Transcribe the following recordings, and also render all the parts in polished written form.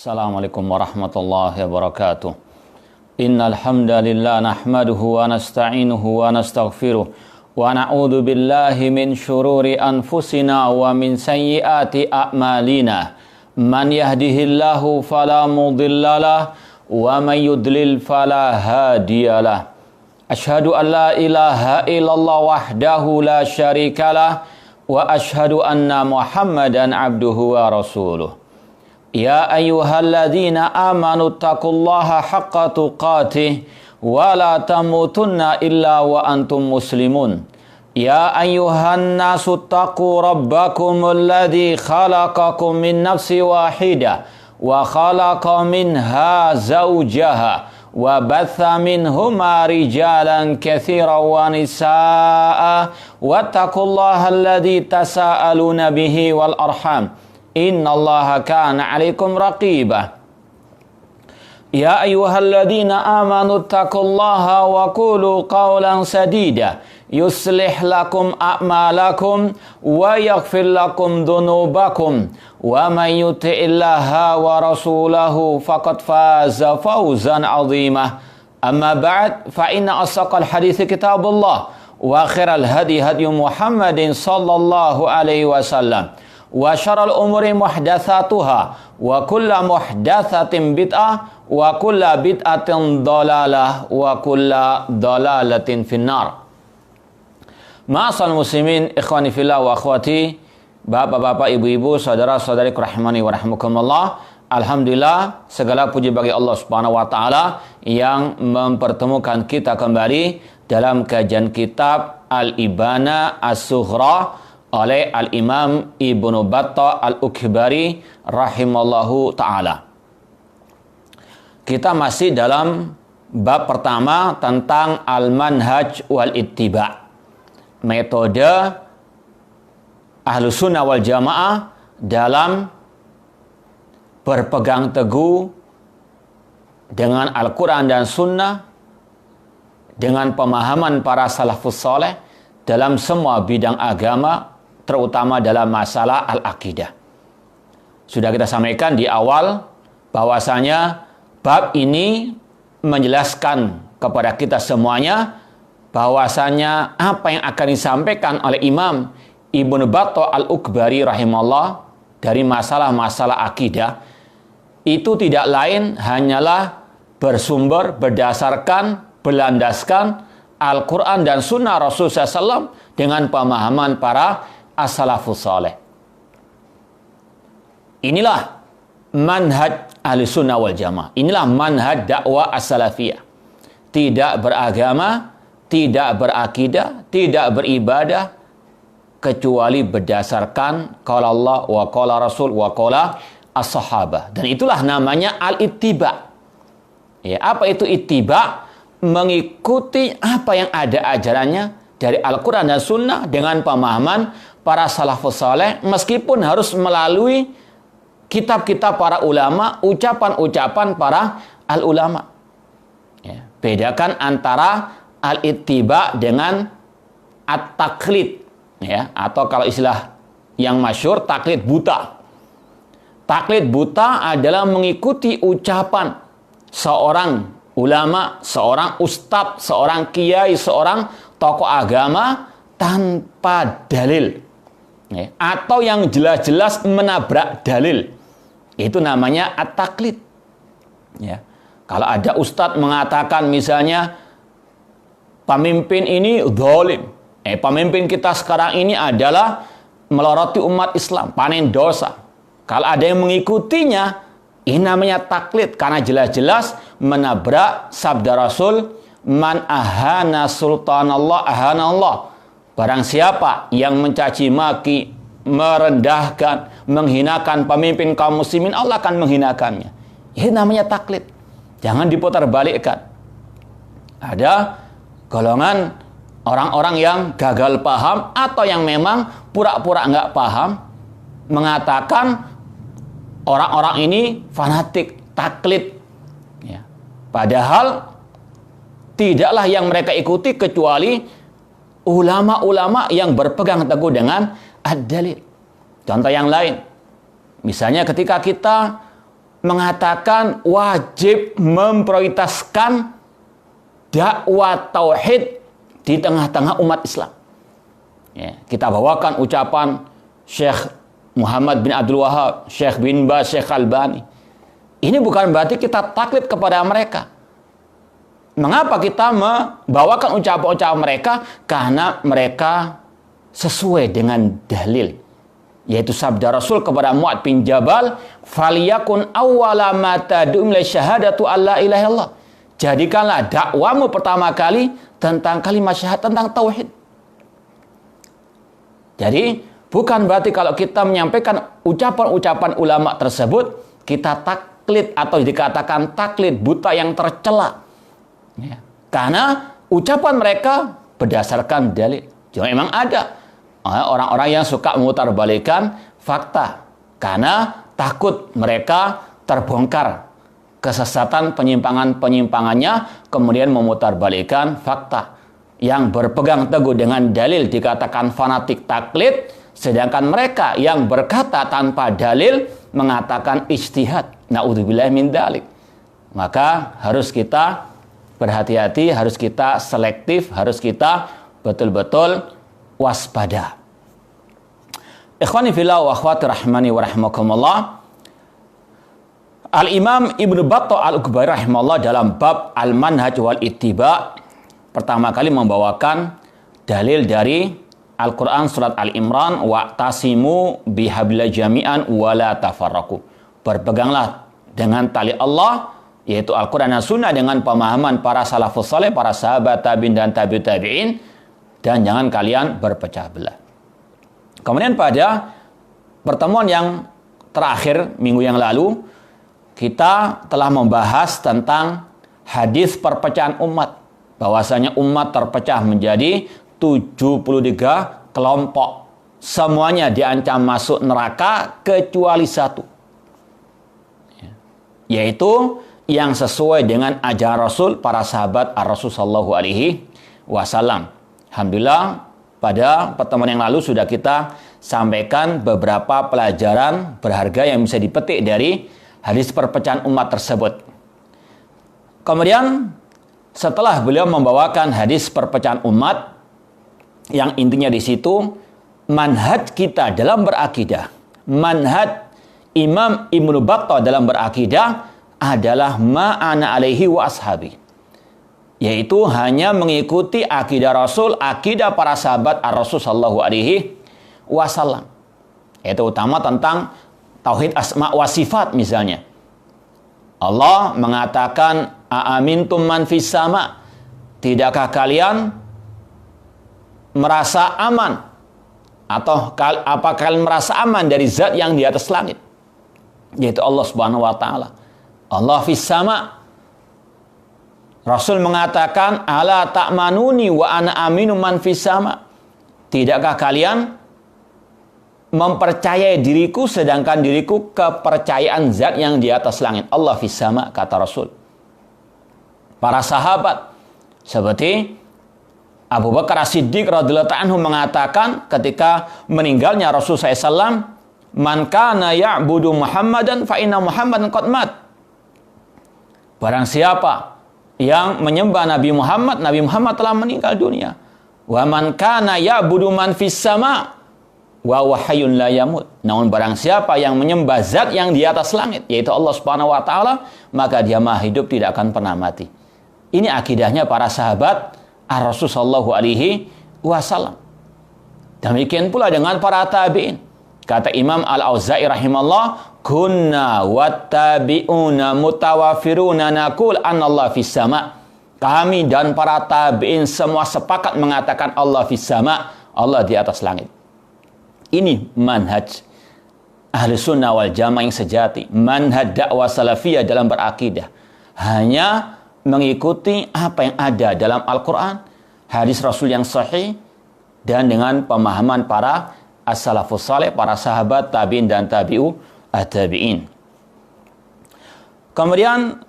Assalamualaikum warahmatullahi wabarakatuh. Innal hamdalillah nahmaduhu wa nasta'inuhu wa nastaghfiruh wa na'udzu billahi min syururi anfusina wa min sayyiati a'malina. Man yahdihillahu fala mudhillalah wa man yudlil fala hadiyalah. Asyhadu an la ilaha illallah wahdahu la syarikalah wa asyhadu anna Muhammadan abduhu wa rasuluh. Ya ayyuhalladzina amanu taqullaha haqqa tuqatih wa la tamutunna illa wa antum muslimun. Ya ayyuhan nasu taqu rabbakumul ladzi khalaqakum min nafsin wahidah wa khalaqa minha zawjaha wa batha minhuma rijalan katsiran wa nisaa'a wattaqullaha alladzi tasaaluna bihi wal arham. Innallaha kana 'alaikum raqibah. Ya ayyuhalladzina amanu taqullaha wa qulu qawlan sadida yuslih lakum a'malakum wa yaghfir lakum dhunubakum wa may yuti'illaha wa rasulahu faqad faza fawzan 'azima. Amma ba'd, fa inna asdaqal hadithi kitabullah wa khairal hadi hadyu Muhammadin sallallahu alaihi wasallam. Wa syarrul umuri muhdatsatuha wa kullu muhdatsatin bid'ah wa kullu bid'atin dhalalah wa kullu dhalalatin finnar. Ma'asal muslimin, ikhwani fillah wa akhwati, bapak-bapak, ibu-ibu, saudara-saudari rahimani wa rahmukumullah. Alhamdulillah, segala puji bagi Allah Subhanahu wa taala yang mempertemukan kita kembali dalam kajian kitab Al-Ibana As-Sughra oleh Al-Imam Ibnu Battah Al-Ukbari rahimallahu ta'ala. Kita masih dalam bab pertama tentang Al-Manhaj wal-Ittiba', metode Ahlus Sunnah wal Jamaah dalam berpegang teguh dengan Al-Quran dan Sunnah, dengan pemahaman para salafus saleh dalam semua bidang agama, terutama dalam masalah al-aqidah. Sudah kita sampaikan di awal bahwasanya bab ini menjelaskan kepada kita semuanya bahwasanya apa yang akan disampaikan oleh Imam Ibnu Battah Al-Ukbari rahimahullah dari masalah-masalah akidah itu tidak lain hanyalah bersumber, berdasarkan, berlandaskan Al-Quran dan Sunnah Rasulullah SAW dengan pemahaman para as-salafus saleh. Inilah manhaj Ahlus Sunnah wal Jamaah. Inilah manhaj dakwah as-salafiyah. Tidak beragama, tidak berakidah, tidak beribadah kecuali berdasarkan qala Allah wa qala Rasul wa qala as-sahabah. Dan itulah namanya al-ittiba. Ya, apa itu ittiba? Mengikuti apa yang ada ajarannya dari Al-Quran dan Sunnah dengan pemahaman para salafus saleh, meskipun harus melalui kitab-kitab para ulama, ucapan-ucapan para al-ulama. Ya, bedakan antara al-ittiba dengan at-taklid, ya, atau kalau istilah yang masyhur taklid buta. Taklid buta adalah mengikuti ucapan seorang ulama, seorang ustadz, seorang kiai, seorang tokoh agama tanpa dalil, ya, atau yang jelas-jelas menabrak dalil. Itu namanya at-taklid. Ya. Kalau ada ustadz mengatakan misalnya pemimpin ini zalim, pemimpin kita sekarang ini adalah meloroti umat Islam, panen dosa. Kalau ada yang mengikutinya, ini namanya taklid karena jelas-jelas menabrak sabda Rasul, man ahana sultanallah ahana Allah. Barang siapa yang mencaci maki, merendahkan, menghinakan pemimpin kaum muslimin, Allah akan menghinakannya. Ini namanya taklid. Jangan diputar balikkan. Ada golongan orang-orang yang gagal paham atau yang memang pura-pura nggak paham, mengatakan orang-orang ini fanatik, taklid. Ya. Padahal tidaklah yang mereka ikuti kecuali ulama-ulama yang berpegang teguh dengan ad-dalil. Contoh yang lain, misalnya ketika kita mengatakan wajib memprioritaskan dakwah tauhid di tengah-tengah umat Islam. Ya, kita bawakan ucapan Syekh Muhammad bin Abdul Wahab, Syekh bin Baz, Syekh Albani. Ini bukan berarti kita taklid kepada mereka. Mengapa kita membawakan ucapan-ucapan mereka? Karena mereka sesuai dengan dalil, yaitu sabda Rasul kepada Mu'adz bin Jabal, "Faliyakun awwala ma tad'u ila syahadatu alla ilaha illallah." Jadikanlah dakwamu pertama kali tentang kalimat syahadat, tentang tauhid. Jadi, bukan berarti kalau kita menyampaikan ucapan-ucapan ulama tersebut, kita taklid atau dikatakan taklid buta yang tercela. Ya. Karena ucapan mereka berdasarkan dalil. Jadi memang ada orang-orang yang suka memutarbalikan fakta. Karena takut mereka terbongkar kesesatan penyimpangan-penyimpangannya, kemudian memutarbalikan fakta. Yang berpegang teguh dengan dalil dikatakan fanatik taklid, sedangkan mereka yang berkata tanpa dalil mengatakan ijtihad. Na'udzubillah min dzalik. Maka harus kita berhati-hati, harus kita selektif, harus kita betul-betul waspada. Ikhwani fillah wa akhwati rahmani wa rahmakumullah. Al-Imam Ibnu Battah Al-Ukbari rahimahullah dalam bab Al-Manhaj wal Ittiba pertama kali membawakan dalil dari Al-Quran surat Al-Imran, wa'tasimu bihablillah jami'an wa la tafarraqu. Berpeganglah dengan tali Allah, yaitu Al-Quran dan Sunnah, dengan pemahaman para salafus saleh, para sahabat tabi'in dan tabi'ut tabi'in, dan jangan kalian berpecah belah. Kemudian pada pertemuan yang terakhir minggu yang lalu, kita telah membahas tentang hadis perpecahan umat, bahwasanya umat terpecah menjadi 73 kelompok. Semuanya diancam masuk neraka kecuali satu, yaitu yang sesuai dengan ajaran Rasul, para sahabat Ar-Rasul sallallahu alaihi wasallam. Alhamdulillah, pada pertemuan yang lalu sudah kita sampaikan beberapa pelajaran berharga yang bisa dipetik dari hadis perpecahan umat tersebut. Kemudian setelah beliau membawakan hadis perpecahan umat, yang intinya di situ manhaj kita dalam berakidah, manhaj Imam Ibnu Battah dalam berakidah adalah ma'ana alaihi wa ashabi, yaitu hanya mengikuti akidah Rasul, akidah para sahabat Ar-Rasul sallallahu alaihi wasallam, yaitu utama tentang tauhid asma wa sifat. Misalnya Allah mengatakan a'amintum man fis sama, tidakkah kalian merasa aman, atau apa kalian merasa aman dari zat yang di atas langit, yaitu Allah Subhanahu wa taala. Allah fis sama. Rasul mengatakan ala ta'manuni wa ana aminu man fis sama, tidakkah kalian mempercayai diriku sedangkan diriku kepercayaan zat yang di atas langit. Allah fis sama, kata Rasul. Para sahabat seperti Abu Bakar As-Siddiq radhiyallahu anhu mengatakan ketika meninggalnya Rasul SAW, man kana ya'budu Muhammadan fa inna Muhammadan qad mat. Barang siapa yang menyembah Nabi Muhammad, Nabi Muhammad telah meninggal dunia. Wa man kana ya'budu man fis sama wa wahyun la yamut. Namun barang siapa yang menyembah zat yang di atas langit, yaitu Allah Subhanahu wa taala, maka dia maha hidup, tidak akan pernah mati. Ini akidahnya para sahabat Ar-Rasul sallallahu alaihi wasallam. Demikian pula dengan para tabi'in. Kata Imam Al-Auza'i rahimahullah, kunna wattabi'una mutawafiruna naqul anallah fis sama. Kami dan para tabi'in semua sepakat mengatakan Allah fis sama, Allah di atas langit. Ini manhaj ahli sunnah wal jamaah yang sejati, manhaj dakwah salafiyah dalam berakidah. Hanya mengikuti apa yang ada dalam Al-Quran, hadis Rasul yang sahih, dan dengan pemahaman para as-salafus saleh, para sahabat tabi'in dan tabi'u at-tabi'in. Kemudian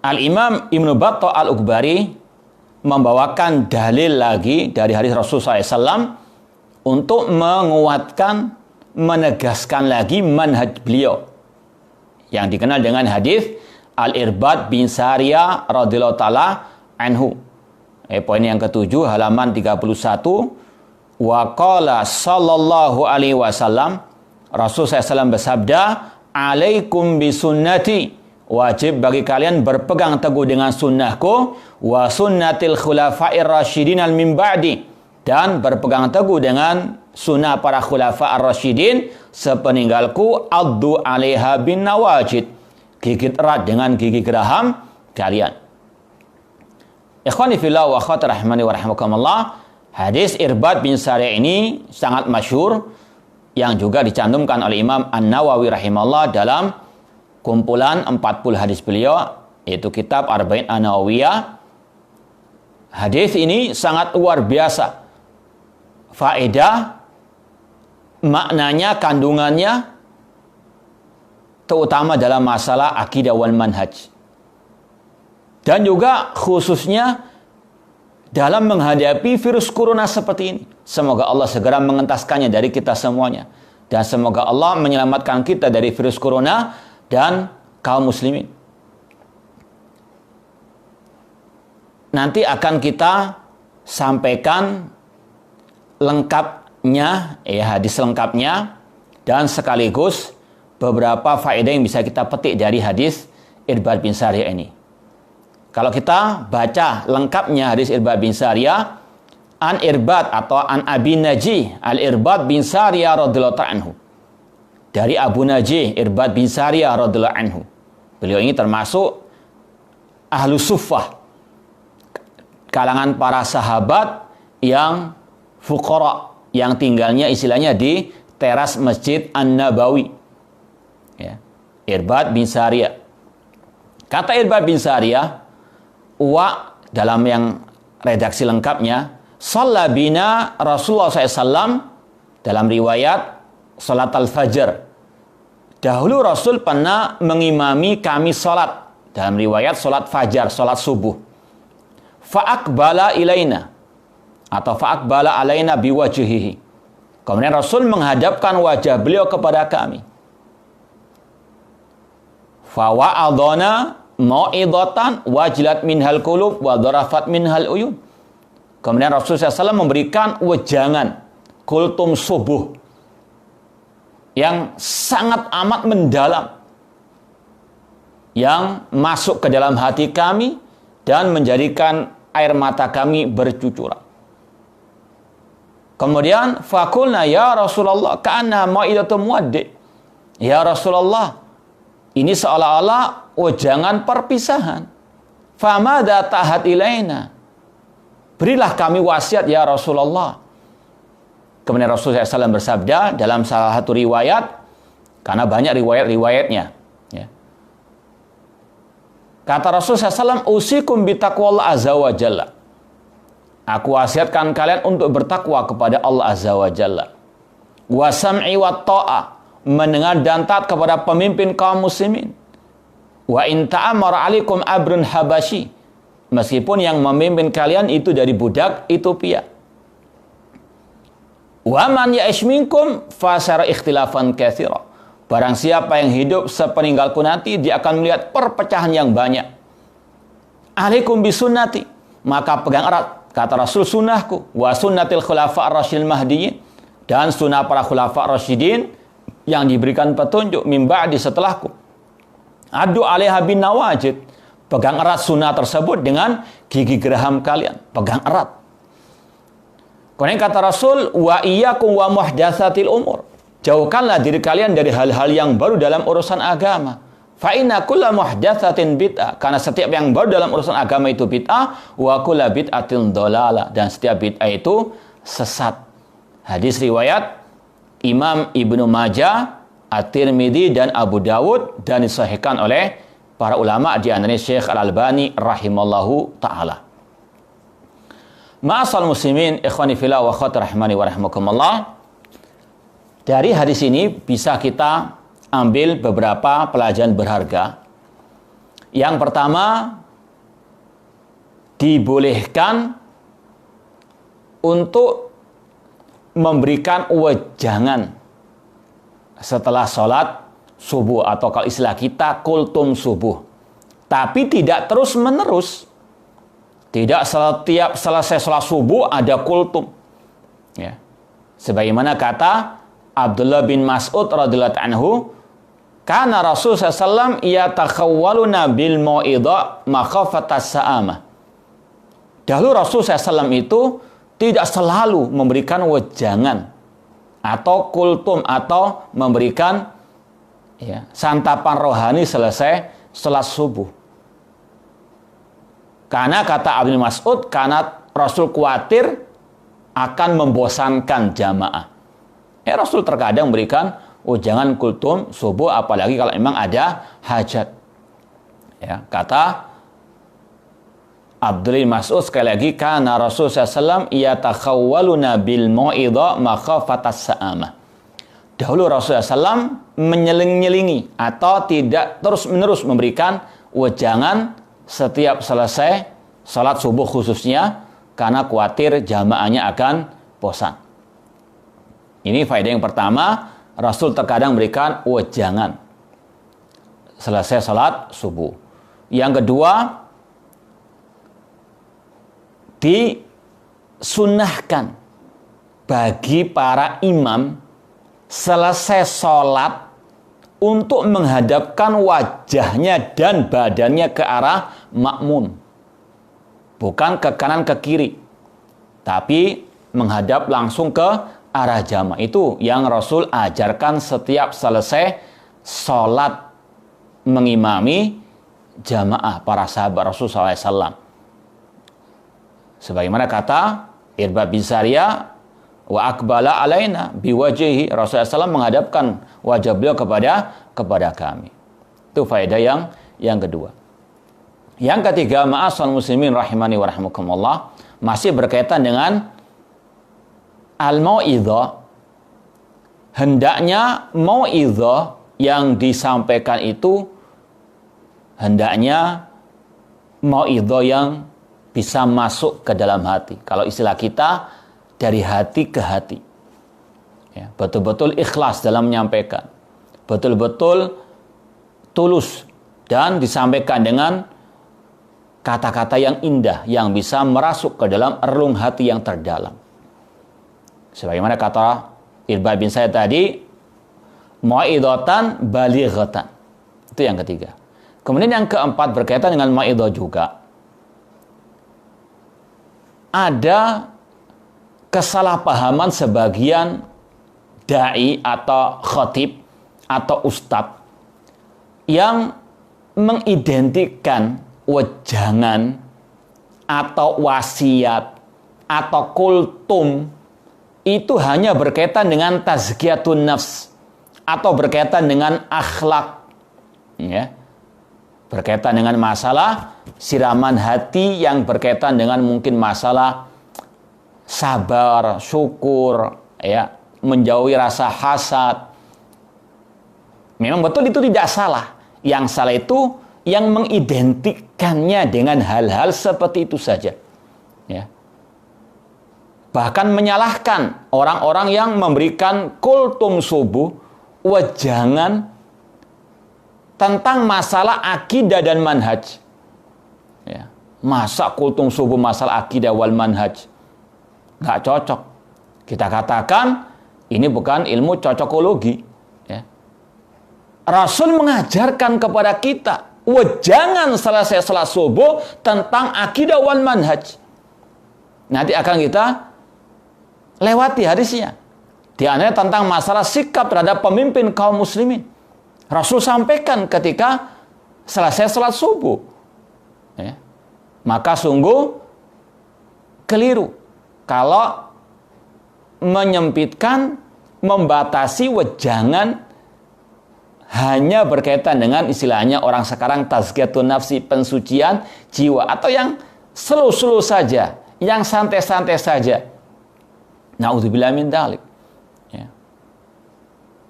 Al-Imam Ibnu Battah Al-Ukbari membawakan dalil lagi dari hadis Rasul SAW untuk menguatkan, menegaskan lagi manhaj beliau, yang dikenal dengan hadis Al-Irbad bin Sariyah radhiyallahu taala anhu. Poin yang ketujuh, halaman 31. Wa qala sallallahu alaihi wasallam, Rasul SAW bersabda, alaikum bisunnati, wajib bagi kalian berpegang teguh dengan sunnahku, wa sunnatil khulafa'ir rasyidin al min ba'di, dan berpegang teguh dengan sunnah para khulafa'ir rasyidin sepeninggalku, addu 'alaiha bin nawajid, gigit erat dengan gigi geraham kalian. Ikhwani fillah wa akhwati rahimani wa rahimakumullah, hadis Irbad bin Sariyah ini sangat masyhur yang juga dicantumkan oleh Imam An-Nawawi rahimahullah dalam kumpulan 40 hadis beliau, yaitu kitab Arba'in An-Nawawiyah. Hadis ini sangat luar biasa. Faedah, maknanya, kandungannya, terutama dalam masalah akidah wal manhaj. Dan juga khususnya dalam menghadapi virus corona seperti ini. Semoga Allah segera mengentaskannya dari kita semuanya. Dan semoga Allah menyelamatkan kita dari virus corona dan kaum muslimin. Nanti akan kita sampaikan lengkapnya, hadis lengkapnya, dan sekaligus beberapa faedah yang bisa kita petik dari hadis Irbad bin Sariyah ini. Kalau kita baca lengkapnya hadis Irbad bin Sariyah, an Irbad atau an Abi Najih al-Irbad bin Sariyah radhiyallahu anhu. Dari Abu Najih Irbad bin Sariyah radhiyallahu anhu. Beliau ini termasuk ahlu suffah, kalangan para sahabat yang fuqara, yang tinggalnya istilahnya di teras Masjid An-Nabawi. Ya. Irbad bin Sariyah. Kata Irbad bin Sariyah, dalam yang redaksi lengkapnya, shalla bina Rasulullah SAW, dalam riwayat salat al-fajr. Dahulu Rasul pernah mengimami kami salat, dalam riwayat salat fajar, salat subuh. Fa'akbala ilaina, atau fa'akbala alaina biwajhihi. Kemudian Rasul menghadapkan wajah beliau kepada kami. Fawa'adhana mau'idhatan wajilat minhal qulub wa dharafat minhal uyun. Kemudian Rasulullah SAW memberikan wejangan kultum subuh yang sangat amat mendalam, yang masuk ke dalam hati kami dan menjadikan air mata kami bercucuran. Kemudian fakulna ya Rasulullah ka'anna mau'idatum muwaddi'. Ya Rasulullah, ini seolah-olah wejangan perpisahan. Famada tahat ilaina, berilah kami wasiat ya Rasulullah. Kemudian Rasulullah SAW bersabda dalam salah satu riwayat, karena banyak riwayat-riwayatnya, ya. Kata Rasulullah SAW, usikum bitaqwallah azza wa jalla. Aku wasiatkan kalian untuk bertakwa kepada Allah azza wa jalla. Wa sam'i wa ta'ah, mendengar dan taat kepada pemimpin kaum muslimin. Wa in ta'amara alaikum abrun habasyi, meskipun yang memimpin kalian itu dari budak Ethiopia. Wa man ya'ish minkum fasara ikhtilafan katsira, barang siapa yang hidup sepeninggalku nanti, dia akan melihat perpecahan yang banyak. Alaikum bisunnati, maka pegang erat, kata Rasul, sunnahku, wa sunnatil khulafa' ar-rasyidin mahdiyyin, dan sunnah para khulafa' ar-rasyidin yang diberikan petunjuk min ba'di setelahku. Adu 'alaiha bin nawajid, pegang erat sunnah tersebut dengan gigi geraham kalian, pegang erat. Kemudian kata Rasul, wa iyyakum wa muhdatsatil umur, jauhkanlah diri kalian dari hal-hal yang baru dalam urusan agama. Fa inna kulla muhdatsatin bid'ah, karena setiap yang baru dalam urusan agama itu bid'ah, wa kulla bid'atin dhalalah, dan setiap bid'ah itu sesat. Hadis riwayat Imam Ibnu Majah, At-Tirmidzi dan Abu Dawud, dan disahihkan oleh para ulama di antaranya Syekh Al-Albani rahimallahu taala. Ma'asal muslimin, ikhwani fillah wa akhwati rahimani wa rahimakumullah. Dari hadis ini bisa kita ambil beberapa pelajaran berharga. Yang pertama, dibolehkan untuk memberikan wejangan setelah sholat subuh, atau kalau istilah kita kultum subuh. Tapi tidak terus-menerus. Tidak setiap selesai sholat subuh ada kultum. Ya. Sebagaimana kata Abdullah bin Mas'ud radhiyallahu anhu, karena Rasul SAW yatakhawwaluna bil mau'idha makhafatas sa'amah. Dahulu Rasul SAW itu tidak selalu memberikan wejangan atau kultum atau memberikan santapan rohani selesai sholat subuh. Karena kata Ibnu Mas'ud, karena Rasul khawatir akan membosankan jamaah. Rasul terkadang memberikan jangan kultum subuh, apalagi kalau memang ada hajat. Ya, kata Abdullah bin Mas'ud sekali lagi, karena Rasul SAW yatakhawwaluna bil mau'idha makhafatas sa'amah. Dahulu Rasul SAW menyeling-nyelingi atau tidak terus-menerus memberikan wejangan setiap selesai salat subuh khususnya, karena khawatir jamaahnya akan bosan. Ini faedah yang pertama, Rasul terkadang memberikan wejangan selesai salat subuh. Yang kedua, disunnahkan bagi para imam selesai salat untuk menghadapkan wajahnya dan badannya ke arah makmum. Bukan ke kanan ke kiri, tapi menghadap langsung ke arah jamaah. Itu yang Rasul ajarkan setiap selesai sholat mengimami jamaah para sahabat Rasul SAW. Sebagaimana kata Irbad bin Sariyah, wa akbala alaina biwajhihi, Rasulullah SAW menghadapkan wajah beliau kepada kami. Itu faedah yang kedua. Yang ketiga, ma'asal muslimin rahimani wa rahimakumullah, masih berkaitan dengan al-mau'idhah. Hendaknya mau'idhah yang disampaikan itu hendaknya mau'idhah yang bisa masuk ke dalam hati. Kalau istilah kita, dari hati ke hati. Ya, betul-betul ikhlas dalam menyampaikan. Betul-betul tulus dan disampaikan dengan kata-kata yang indah yang bisa merasuk ke dalam relung hati yang terdalam. Sebagaimana kata Irbad bin Said tadi, mau'idhatan balighatan. Itu yang ketiga. Kemudian yang keempat berkaitan dengan mau'idhah juga. Ada kesalahpahaman sebagian dai atau khatib atau ustadz yang mengidentikan wejangan atau wasiat atau kultum itu hanya berkaitan dengan tazkiyatun nafs atau berkaitan dengan akhlak, ya, berkaitan dengan masalah siraman hati yang berkaitan dengan mungkin masalah sabar, syukur, ya, menjauhi rasa hasad. Memang betul itu tidak salah. Yang salah itu yang mengidentikannya dengan hal-hal seperti itu saja. Ya. Bahkan menyalahkan orang-orang yang memberikan kultum subuh, wejangan tentang masalah akidah dan manhaj. Ya. Masa kultum subuh masalah akidah wal manhaj? Nggak cocok. Kita katakan ini bukan ilmu cocokologi. Ya. Rasul mengajarkan kepada kita wejangan selesai salat subuh tentang akidah wal manhaj. Nanti akan kita lewati hadisnya. Di antaranya tentang masalah sikap terhadap pemimpin kaum muslimin. Rasul sampaikan ketika selesai salat subuh. Ya. Maka sungguh keliru kalau menyempitkan, membatasi wejangan hanya berkaitan dengan istilahnya orang sekarang tazkiyatun nafsi, pensucian jiwa, atau yang slow-slow saja, yang santai-santai saja. Na'udzubillah min dzalik. Ya.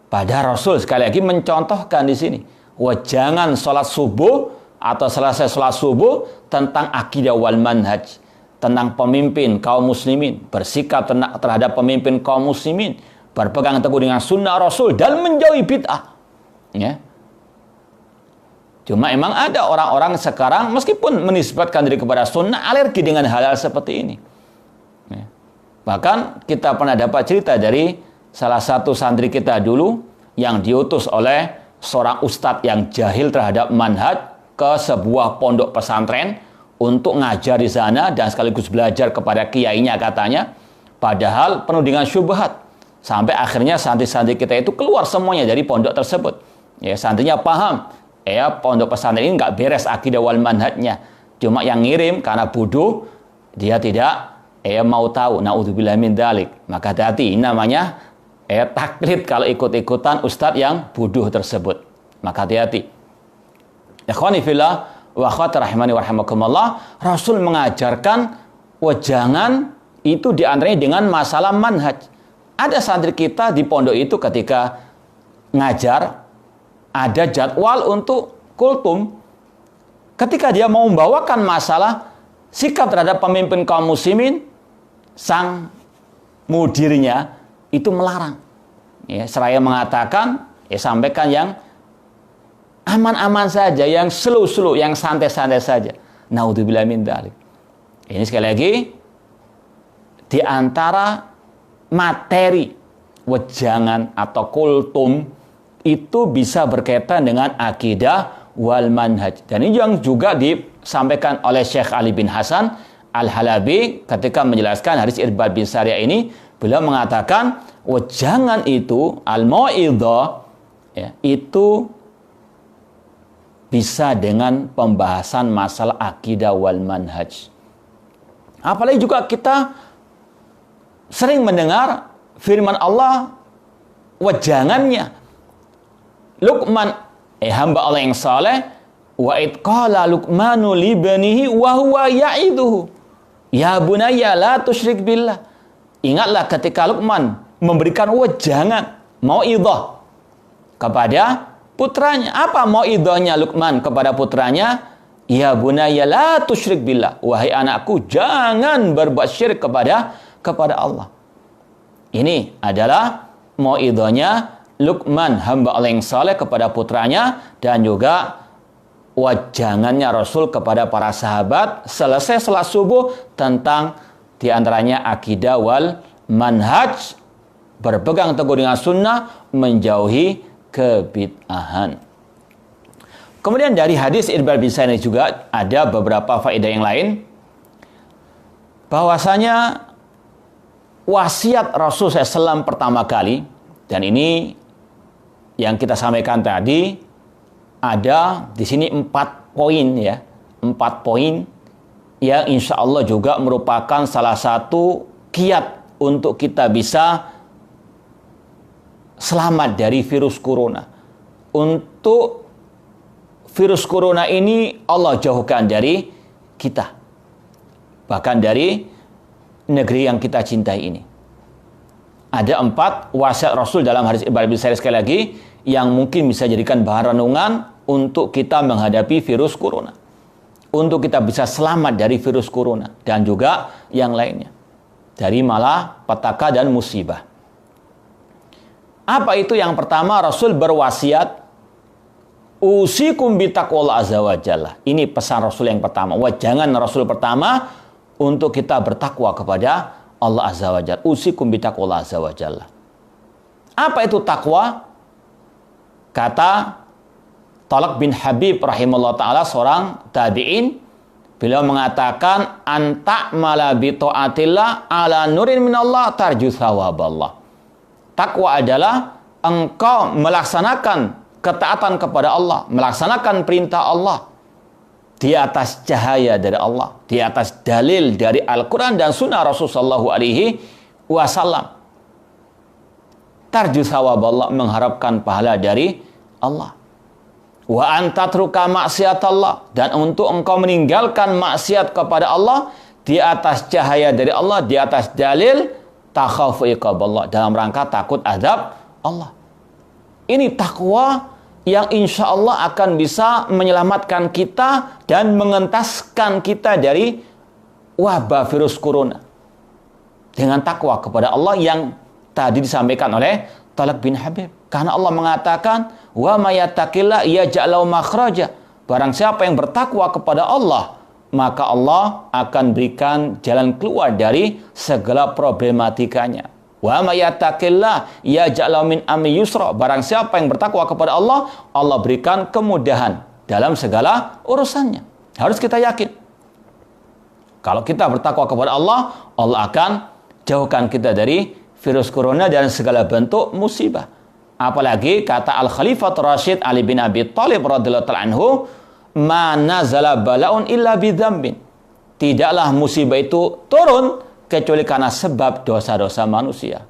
Padahal Rasul sekali lagi mencontohkan di sini wejangan salat subuh atau selesai salat subuh tentang akidah wal manhaj, tentang pemimpin kaum muslimin, bersikap terhadap pemimpin kaum muslimin, berpegang teguh dengan sunnah Rasul dan menjauhi bid'ah. Ya. Cuma emang ada orang-orang sekarang meskipun menisbatkan diri kepada sunnah, alergi dengan hal-hal seperti ini. Ya. Bahkan kita pernah dapat cerita dari salah satu santri kita dulu yang diutus oleh seorang ustadz yang jahil terhadap manhaj ke sebuah pondok pesantren untuk ngajar di sana dan sekaligus belajar kepada kiainya katanya. Padahal penuh dengan syubhat. Sampai akhirnya santri-santri kita itu keluar semuanya dari pondok tersebut. Ya, santrinya paham. Ya, pondok pesantren ini nggak beres akidah wal manhajnya. Cuma yang ngirim karena bodoh, dia tidak mau tahu. Naudzubillah min dzalik. Maka hati-hati, namanya taklid kalau ikut-ikutan ustadz yang bodoh tersebut. Maka hati-hati. Ikhwani fillah wa akhwati rahimani wa rahimakumullah, Rasul mengajarkan wejangan itu diantaranya dengan masalah manhaj. Ada santri kita di pondok itu ketika ngajar ada jadwal untuk kultum. Ketika dia mau membawakan masalah sikap terhadap pemimpin kaum muslimin, sang mudirnya itu melarang. Ya, seraya mengatakan, sampaikan yang aman-aman saja, yang slow-slow, yang santai-santai saja. Naudzubillah min dzalik. Ini sekali lagi di antara materi wejangan atau kultum itu bisa berkaitan dengan akidah wal manhaj. Dan ini yang juga disampaikan oleh Syekh Ali bin Hasan Al-Halabi ketika menjelaskan hadis Irbad bin Sariyah ini. Beliau mengatakan wejangan itu al-mau'idhah itu bisa dengan pembahasan masalah akidah wal manhaj. Apalagi juga kita sering mendengar firman Allah wejangannya. Luqman, hamba Allah yang saleh, wa id qala Luqmanu li banihi wa huwa ya'iduhu, ya bunayya la tusyrik billah. Ingatlah ketika Luqman memberikan wejangan, mau'idhah kepada putranya. Apa mau'idhahnya Luqman kepada putranya? Ya bunayya la tusyrik billah. Wahai anakku, jangan berbuat syirik kepada Allah. Ini adalah mau'idhahnya Luqman, hamba Allah yang saleh kepada putranya, dan juga wejangannya Rasul kepada para sahabat selesai salat subuh tentang diantaranya akidah wal manhaj, berpegang teguh dengan sunnah, menjauhi kebid'ahan. Kemudian dari hadis Irbad bin Sariyah juga ada beberapa faedah yang lain, bahwasanya wasiat Rasul SAW pertama kali, dan ini yang kita sampaikan tadi, ada di sini 4 poin ya, 4 poin yang insya Allah juga merupakan salah satu kiat untuk kita bisa selamat dari virus corona. Untuk virus corona ini Allah jauhkan dari kita, bahkan dari negeri yang kita cintai ini. Ada 4 wasiat Rasul dalam hadis Irbad bin Sariyah sekali lagi yang mungkin bisa jadikan bahan renungan untuk kita menghadapi virus corona, untuk kita bisa selamat dari virus corona dan juga yang lainnya, dari malapetaka dan musibah. Apa itu? Yang pertama, Rasul berwasiat, usikum bitaqwallah azza wa jalla. Ini pesan Rasul yang pertama, wejangan Rasul pertama untuk kita bertakwa kepada Allah azza wa jalla. Usikum bitaqwallah azza wa jalla. Apa itu takwa? Kata Talq bin Habib rahimahullah ta'ala, seorang tabi'in, beliau mengatakan, anta mala bi ta'atillah ala nurin minallah tarju thawaballah. Takwa adalah engkau melaksanakan ketaatan kepada Allah, melaksanakan perintah Allah di atas cahaya dari Allah, di atas dalil dari Al-Quran dan Sunnah Rasulullah SAW. Tarju thawaballah, mengharapkan pahala dari Allah. Wa antatruka maksiatallah, dan untuk engkau meninggalkan maksiat kepada Allah di atas cahaya dari Allah, di atas dalil takhafu iqaballah, dalam rangka takut azab Allah. Ini takwa yang insya Allah akan bisa menyelamatkan kita dan mengentaskan kita dari wabah virus corona. Dengan takwa kepada Allah yang tadi disampaikan oleh Talq bin Habib. Karena Allah mengatakan, Wa may yattaqillah yaj'al lahu makhraja. Barang siapa yang bertakwa kepada Allah, maka Allah akan berikan jalan keluar dari segala problematikanya. Wa may yattaqillah yaj'al lahu min amri yusra. Barang siapa yang bertakwa kepada Allah, Allah berikan kemudahan dalam segala urusannya. Harus kita yakin. Kalau kita bertakwa kepada Allah, Allah akan jauhkan kita dari virus corona dan segala bentuk musibah. Apalagi kata Al-Khalifah Rashid Ali bin Abi Thalib radhiyallahu ta'ala anhu, "Ma nazala bala'un illa bidzambin." Tidaklah musibah itu turun kecuali karena sebab dosa-dosa manusia.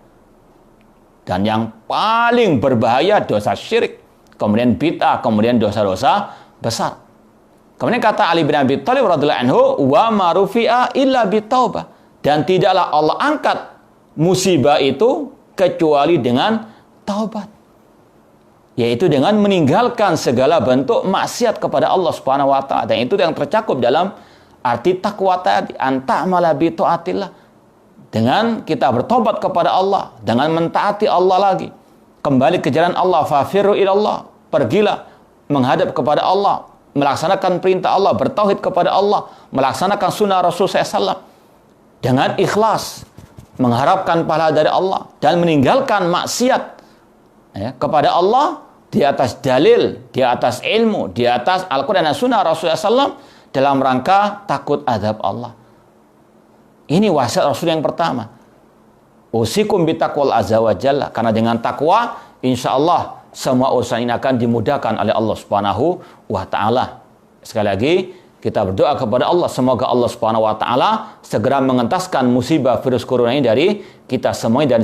Dan yang paling berbahaya dosa syirik, kemudian bid'ah, kemudian dosa-dosa besar. Kemudian kata Ali bin Abi Thalib radhiyallahu anhu, "Wa ma rufi'a illa bitaubah." Dan tidaklah Allah angkat musibah itu kecuali dengan taubat, yaitu dengan meninggalkan segala bentuk maksiat kepada Allah Subhanahu wa taala. Dan itu yang tercakup dalam arti takwa tadi, anta'mala bi taatillah. Dengan kita bertobat kepada Allah, dengan mentaati Allah lagi, kembali ke jalan Allah, fafiru ilallah, pergilah menghadap kepada Allah, melaksanakan perintah Allah, bertauhid kepada Allah, melaksanakan sunnah Rasul SAW dengan ikhlas, mengharapkan pahala dari Allah, dan meninggalkan maksiat kepada Allah di atas dalil, di atas ilmu, di atas Al-Quran dan sunnah Rasul SAW dalam rangka takut azab Allah. Ini wasiat Rasul yang pertama. Usikum bitaqwal azza wa jalla. Karena dengan takwa, insya Allah semua urusan ini akan dimudahkan oleh Allah Subhanahu wa ta'ala. Sekali lagi, kita berdoa kepada Allah, semoga Allah Subhanahu wa ta'ala segera mengentaskan musibah virus corona ini dari kita semuanya dan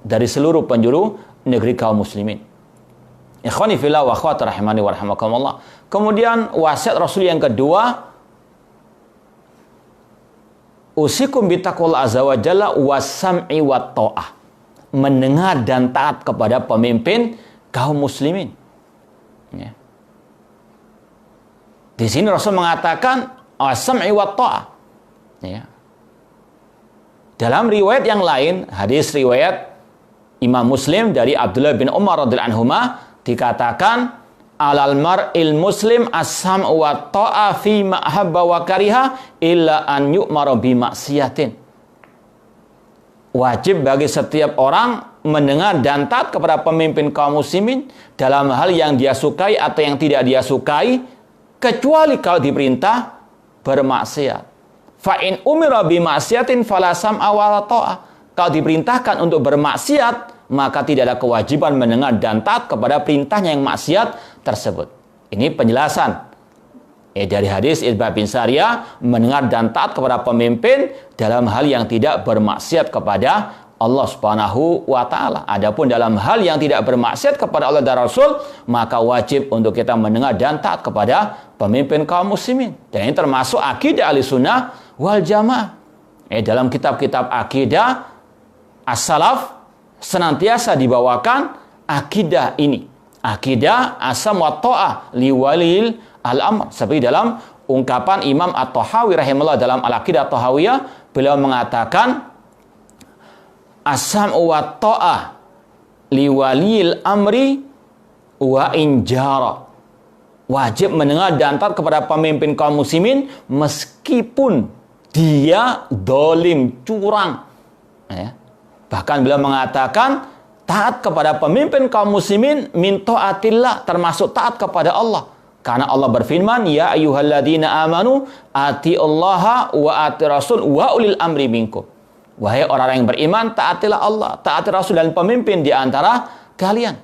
dari seluruh penjuru negeri kaum muslimin. Ikhwani fillah wa akhwat rahimani wa rahimakumullah. Kemudian wasiat Rasul yang kedua, usikum bitaqwal azza wa jalla was-sam'i wat ta'ah. Mendengar dan taat kepada pemimpin kaum muslimin. Ya. Di sini Rasul mengatakan as-sam'i wat ta'ah. Ya. Dalam riwayat yang lain, hadis riwayat Imam Muslim dari Abdullah bin Umar radhiyallahu anhuma dikatakan, alal mar'il muslim as-sam'u wat ta'a fi ma habba wa kariha illa an yu'mara bi maksiatin. Wajib bagi setiap orang mendengar dan taat kepada pemimpin kaum muslimin dalam hal yang dia sukai atau yang tidak dia sukai, kecuali kalau diperintah bermaksiat. Fa in umira bi maksiatin fala sam'a wa ta'a. Kalau diperintahkan untuk bermaksiat, maka tidak ada kewajiban mendengar dan taat kepada perintahnya yang maksiat tersebut. Ini penjelasan dari hadis Irbad bin Sariyah, mendengar dan taat kepada pemimpin dalam hal yang tidak bermaksiat kepada Allah Subhanahu wa ta'ala. Adapun dalam hal yang tidak bermaksiat kepada Allah dan Rasul, maka wajib untuk kita mendengar dan taat kepada pemimpin kaum muslimin. Dan ini termasuk akidah Ahlussunnah wal Jamaah. Dalam kitab-kitab akidah as-salaf senantiasa dibawakan akidah ini. Akidah as-sam wa ta'ah li walil al-amr. Seperti dalam ungkapan Imam At-Tahawi rahimahullah dalam Al-Aqidah At-Tahawiyah, beliau mengatakan as-sam wa ta'ah li walil amri wa injara. Wajib mendengar dan taat kepada pemimpin kaum muslimin meskipun dia dolim, curang. Bahkan beliau mengatakan taat kepada pemimpin kaum muslimin min ta'atillah, termasuk taat kepada Allah. Karena Allah berfirman, ya ayyuhalladzina amanu atiullaha wa ati rasul wa ulil amri minkum. Wahai orang-orang yang beriman, taatilah Allah, taati Rasul dan pemimpin di antara kalian.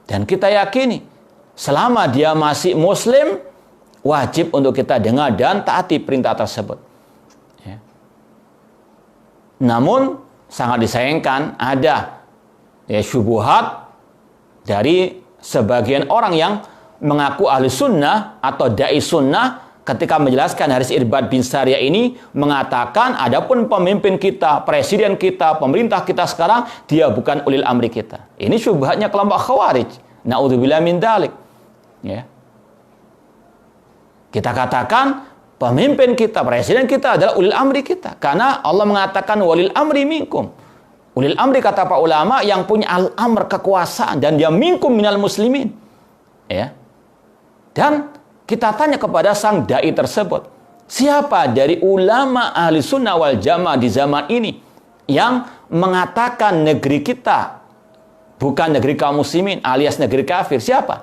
Dan kita yakini, selama dia masih muslim, wajib untuk kita dengar dan taati perintah tersebut. Namun sangat disayangkan ada syubhat dari sebagian orang yang mengaku ahli sunnah atau dai sunnah, ketika menjelaskan hadis Irbad bin Sariyah ini mengatakan adapun pemimpin kita, presiden kita, pemerintah kita sekarang, dia bukan ulil amri kita. Ini syubhatnya kelompok Khawarij. Na'udzubillah min dzalik. Ya. Kita katakan pemimpin kita, presiden kita adalah ulil amri kita, karena Allah mengatakan walil amri minkum. Ulil amri kata para ulama yang punya al-amr kekuasaan dan dia minkum minal muslimin. Ya. Dan kita tanya kepada sang dai tersebut, siapa dari ulama ahli sunnah wal jamaah di zaman ini yang mengatakan negeri kita bukan negeri kaum muslimin alias negeri kafir? Siapa?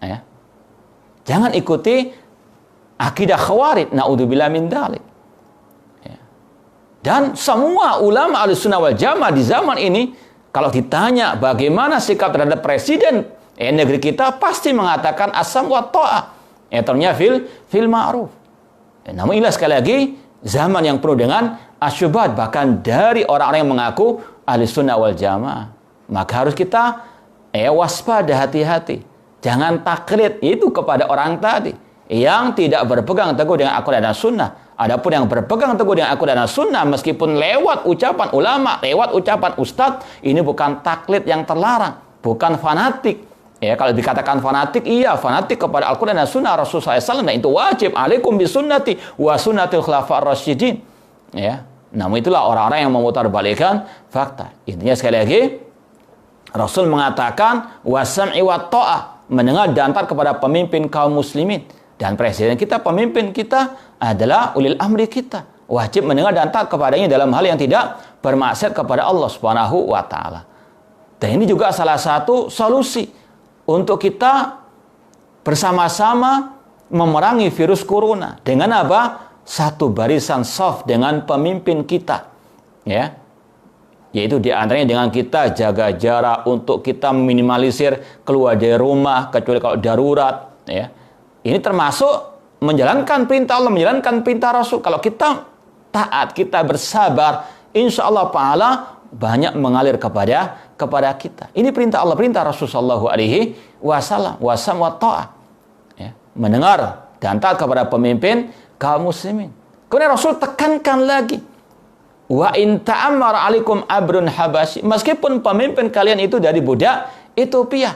Ya. Jangan ikuti akidah khawarij, naudzubillah min dzalik. Dan semua ulama ahlussunnah wal jamaah di zaman ini, kalau ditanya bagaimana sikap terhadap presiden negeri kita, pasti mengatakan asam wa ta'ah. Ternyata fil ma'ruf. Namun inilah sekali lagi zaman yang penuh dengan asyubhat, bahkan dari orang-orang yang mengaku ahlussunnah wal jamaah. Maka harus kita waspada, hati-hati. Jangan taklid itu kepada orang tadi yang tidak berpegang teguh dengan Al-Quran dan Sunnah. Adapun yang berpegang teguh dengan Al-Quran dan Sunnah, meskipun lewat ucapan ulama, lewat ucapan ustadz, ini bukan taklid yang terlarang, bukan fanatik. Kalau dikatakan fanatik, iya fanatik kepada Al-Quran dan Sunnah Rasulullah SAW, dan itu wajib. Alaikum bisunnati wa sunnatil khulafa'ir rasyidin. Namun itulah orang-orang yang memutarbalikkan fakta. Intinya sekali lagi, Rasul mengatakan wasam'i wa ta'ah, mendengar dan taat kepada pemimpin kaum muslimin. Dan presiden kita, pemimpin kita adalah ulil amri kita. Wajib mendengar dan taat kepadanya dalam hal yang tidak bermaksiat kepada Allah Subhanahu wa taala. Dan ini juga salah satu solusi untuk kita bersama-sama memerangi virus corona. Dengan apa? Satu barisan soft dengan pemimpin kita. Yaitu diantaranya dengan kita jaga jarak, untuk kita minimalisir keluar dari rumah kecuali kalau darurat. Ini termasuk menjalankan perintah Allah, menjalankan perintah Rasul. Kalau kita taat, kita bersabar, insya Allah Ta'ala banyak mengalir kepada kita. Ini perintah Allah, perintah Rasul Sallallahu Alaihi Wasallam. Wasam wa ta'ah. Mendengar dan taat kepada pemimpin kaum muslimin. Kemudian Rasul tekankan lagi, wa in ta'ammara alaikum abrun habasyi, meskipun pemimpin kalian itu dari budak Ethiopia.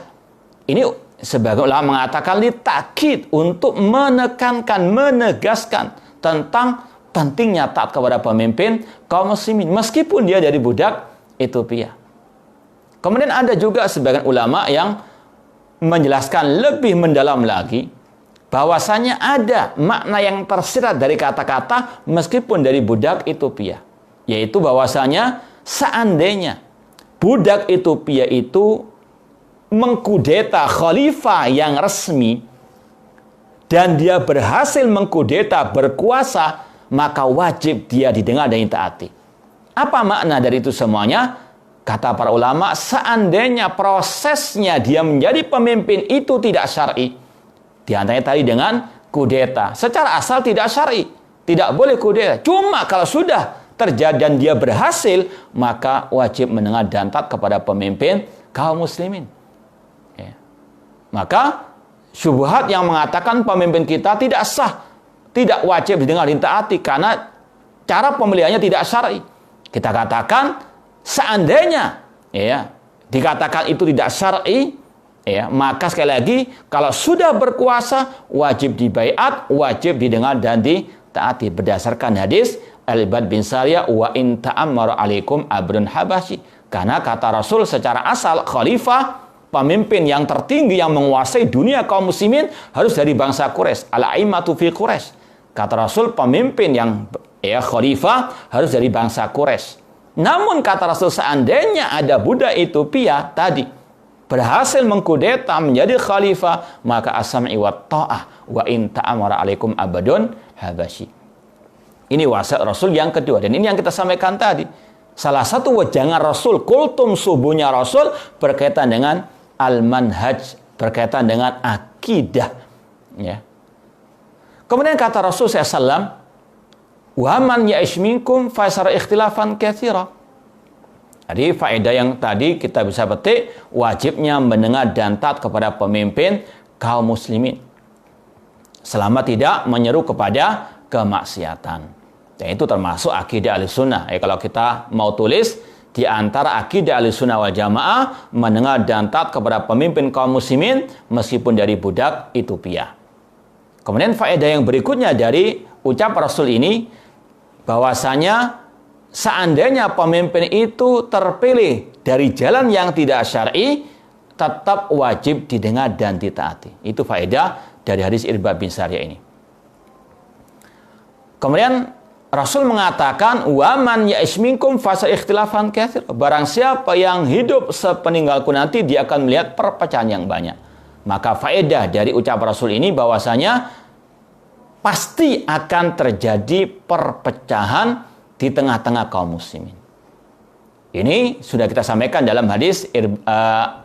Ini sebagai ulama mengatakan litakid, untuk menekankan, menegaskan tentang pentingnya taat kepada pemimpin kaum muslimin meskipun dia dari budak Ethiopia. Kemudian ada juga sebagian ulama yang menjelaskan lebih mendalam lagi bahwasanya ada makna yang tersirat dari kata-kata meskipun dari budak Ethiopia, yaitu bahwasanya seandainya budak Ethiopia itu mengkudeta khalifah yang resmi dan dia berhasil mengkudeta berkuasa, maka wajib dia didengar dan ditaati. Apa makna dari itu semuanya? Kata para ulama, seandainya prosesnya dia menjadi pemimpin itu tidak syar'i, diantaranya tadi dengan kudeta, secara asal tidak syar'i, tidak boleh kudeta. Cuma kalau sudah terjadi dan dia berhasil, maka wajib mendengar dan taat kepada pemimpin kaum muslimin. Maka syubhat yang mengatakan pemimpin kita tidak sah, tidak wajib didengar dan taati karena cara pemilihannya tidak syar'i. Kita katakan seandainya dikatakan itu tidak syar'i, maka sekali lagi kalau sudah berkuasa wajib dibaiat, wajib didengar dan ditaati berdasarkan hadis Al-Ibad bin Sariyah, wa in ta'ammara alaikum abrun habasyi. Karena kata Rasul secara asal khalifah, pemimpin yang tertinggi yang menguasai dunia kaum muslimin harus dari bangsa Quraisy. Al-a'immatu fi Quraisy. Kata Rasul, pemimpin yang khalifah harus dari bangsa Quraisy. Namun kata Rasul, seandainya ada budak Ethiopia tadi berhasil mengkudeta menjadi khalifah, maka as-sam'i wa ta'ah wa in ta'amara alaikum abadun habasyi. Ini wasiat Rasul yang kedua, dan ini yang kita sampaikan tadi. Salah satu wejangan Rasul, kultum subuhnya Rasul berkaitan dengan al-manhaj, berkaitan dengan akidah. Kemudian kata Rasul SAW, wa man ya'ish minkum fa sayara ikhtilafan katsira. Jadi faedah yang tadi kita bisa petik, wajibnya mendengar dan taat kepada pemimpin kaum muslimin selama tidak menyeru kepada kemaksiatan. Dan itu termasuk akidah Ahlussunnah. Kalau kita mau tulis, di antara akidah Ahlussunnah wal Jamaah mendengar dan taat kepada pemimpin kaum muslimin meskipun dari budak Ethiopia. Kemudian faedah yang berikutnya dari ucapan Rasul ini, bahwasanya seandainya pemimpin itu terpilih dari jalan yang tidak syar'i, tetap wajib didengar dan ditaati. Itu faedah dari hadis Irbad bin Sariyah ini. Kemudian Rasul mengatakan, wa man ya'ish minkum fasa ikhtilafan katsir. Barang siapa yang hidup sepeninggalku nanti, dia akan melihat perpecahan yang banyak. Maka faedah dari ucapan Rasul ini bahwasanya pasti akan terjadi perpecahan di tengah-tengah kaum muslimin. Ini sudah kita sampaikan dalam hadis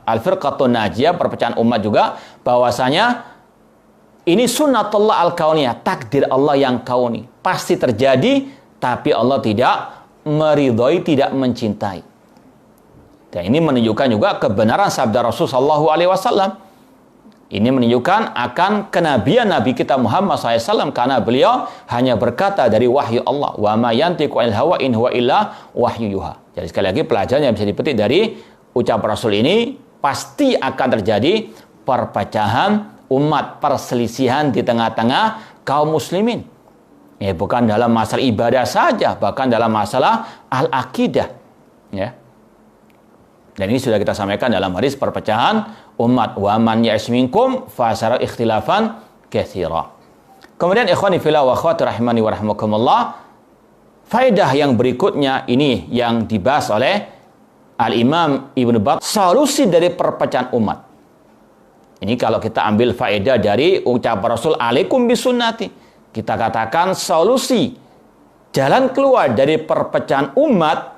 Al-Firqatun Najiyah, perpecahan umat juga, bahwasanya ini sunnatullah al-kauniyah, takdir Allah yang kauni. Pasti terjadi, tapi Allah tidak meridhoi, tidak mencintai. Dan ini menunjukkan juga kebenaran sabda Rasulullah SAW. Ini menunjukkan akan kenabian Nabi kita Muhammad SAW, karena beliau hanya berkata dari wahyu Allah. Wa ma yantiqu 'anil hawa in huwa illa wahyu yuha. Jadi sekali lagi pelajaran yang bisa dipetik dari ucapan Rasul ini, pasti akan terjadi perpecahan umat, perselisihan di tengah-tengah kaum muslimin. Ya, bukan dalam masalah ibadah saja, bahkan dalam masalah al-aqidah. Ya. Dan ini sudah kita sampaikan dalam hadis perpecahan umat. Wa man ya'ish minkum fasara ikhtilafan katsira. Kemudian ikhwani fillah wa akhwati rahimani wa rahimakumullah, faedah yang berikutnya ini yang dibahas oleh Al-Imam Ibnu Battuah, solusi dari perpecahan umat. Ini kalau kita ambil faedah dari ucapan Rasul, alaikum bisunnati. Kita katakan solusi jalan keluar dari perpecahan umat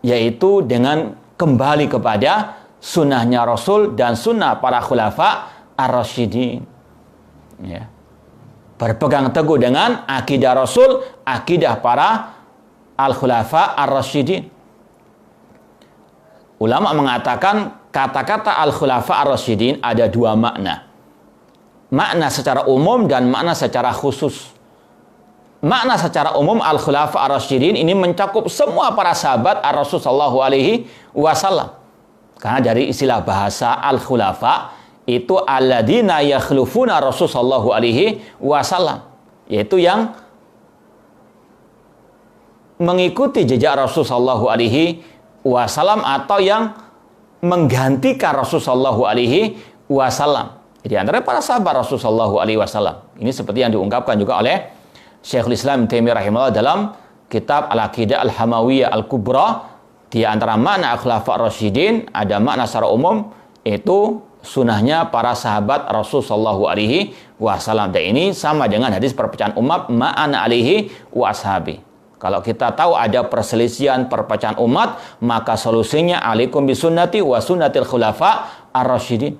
yaitu dengan kembali kepada sunnahnya Rasul dan sunnah para khulafa ar-rasyidin. Ya. Berpegang teguh dengan akidah Rasul, akidah para al-khulafa ar-rasyidin. Ulama mengatakan kata-kata al-khulafa ar-rasyidin ada dua makna. Makna secara umum dan makna secara khusus. Makna secara umum al-khulafa ar-rasyidin ini mencakup semua para sahabat ar-Rasul sallallahu alaihi wasallam. Karena dari istilah bahasa al-khulafa itu alladzina yakhlufuna Rasul sallallahu alaihi wasallam, yaitu yang mengikuti jejak Rasul sallallahu alaihi wasallam atau yang menggantikan Rasul sallallahu alaihi wasallam. Jadi antara para sahabat Rasul sallallahu alaihi wasallam. Ini seperti yang diungkapkan juga oleh Syekhul Islam Taimiyah rahimahullah dalam kitab Al-Aqidah Al-Hamawiyah Al-Kubra. Di antara makna khulafa ar-rasyidin ada makna secara umum, yaitu sunnahnya para sahabat Rasul sallallahu alaihi wasallam. Dan ini sama dengan hadis perpecahan umat ma'ana alaihi wa ashabi. Kalau kita tahu ada perselisihan perpecahan umat, maka solusinya alaikum bisunnati wa sunnatil khulafa ar-rasyidin.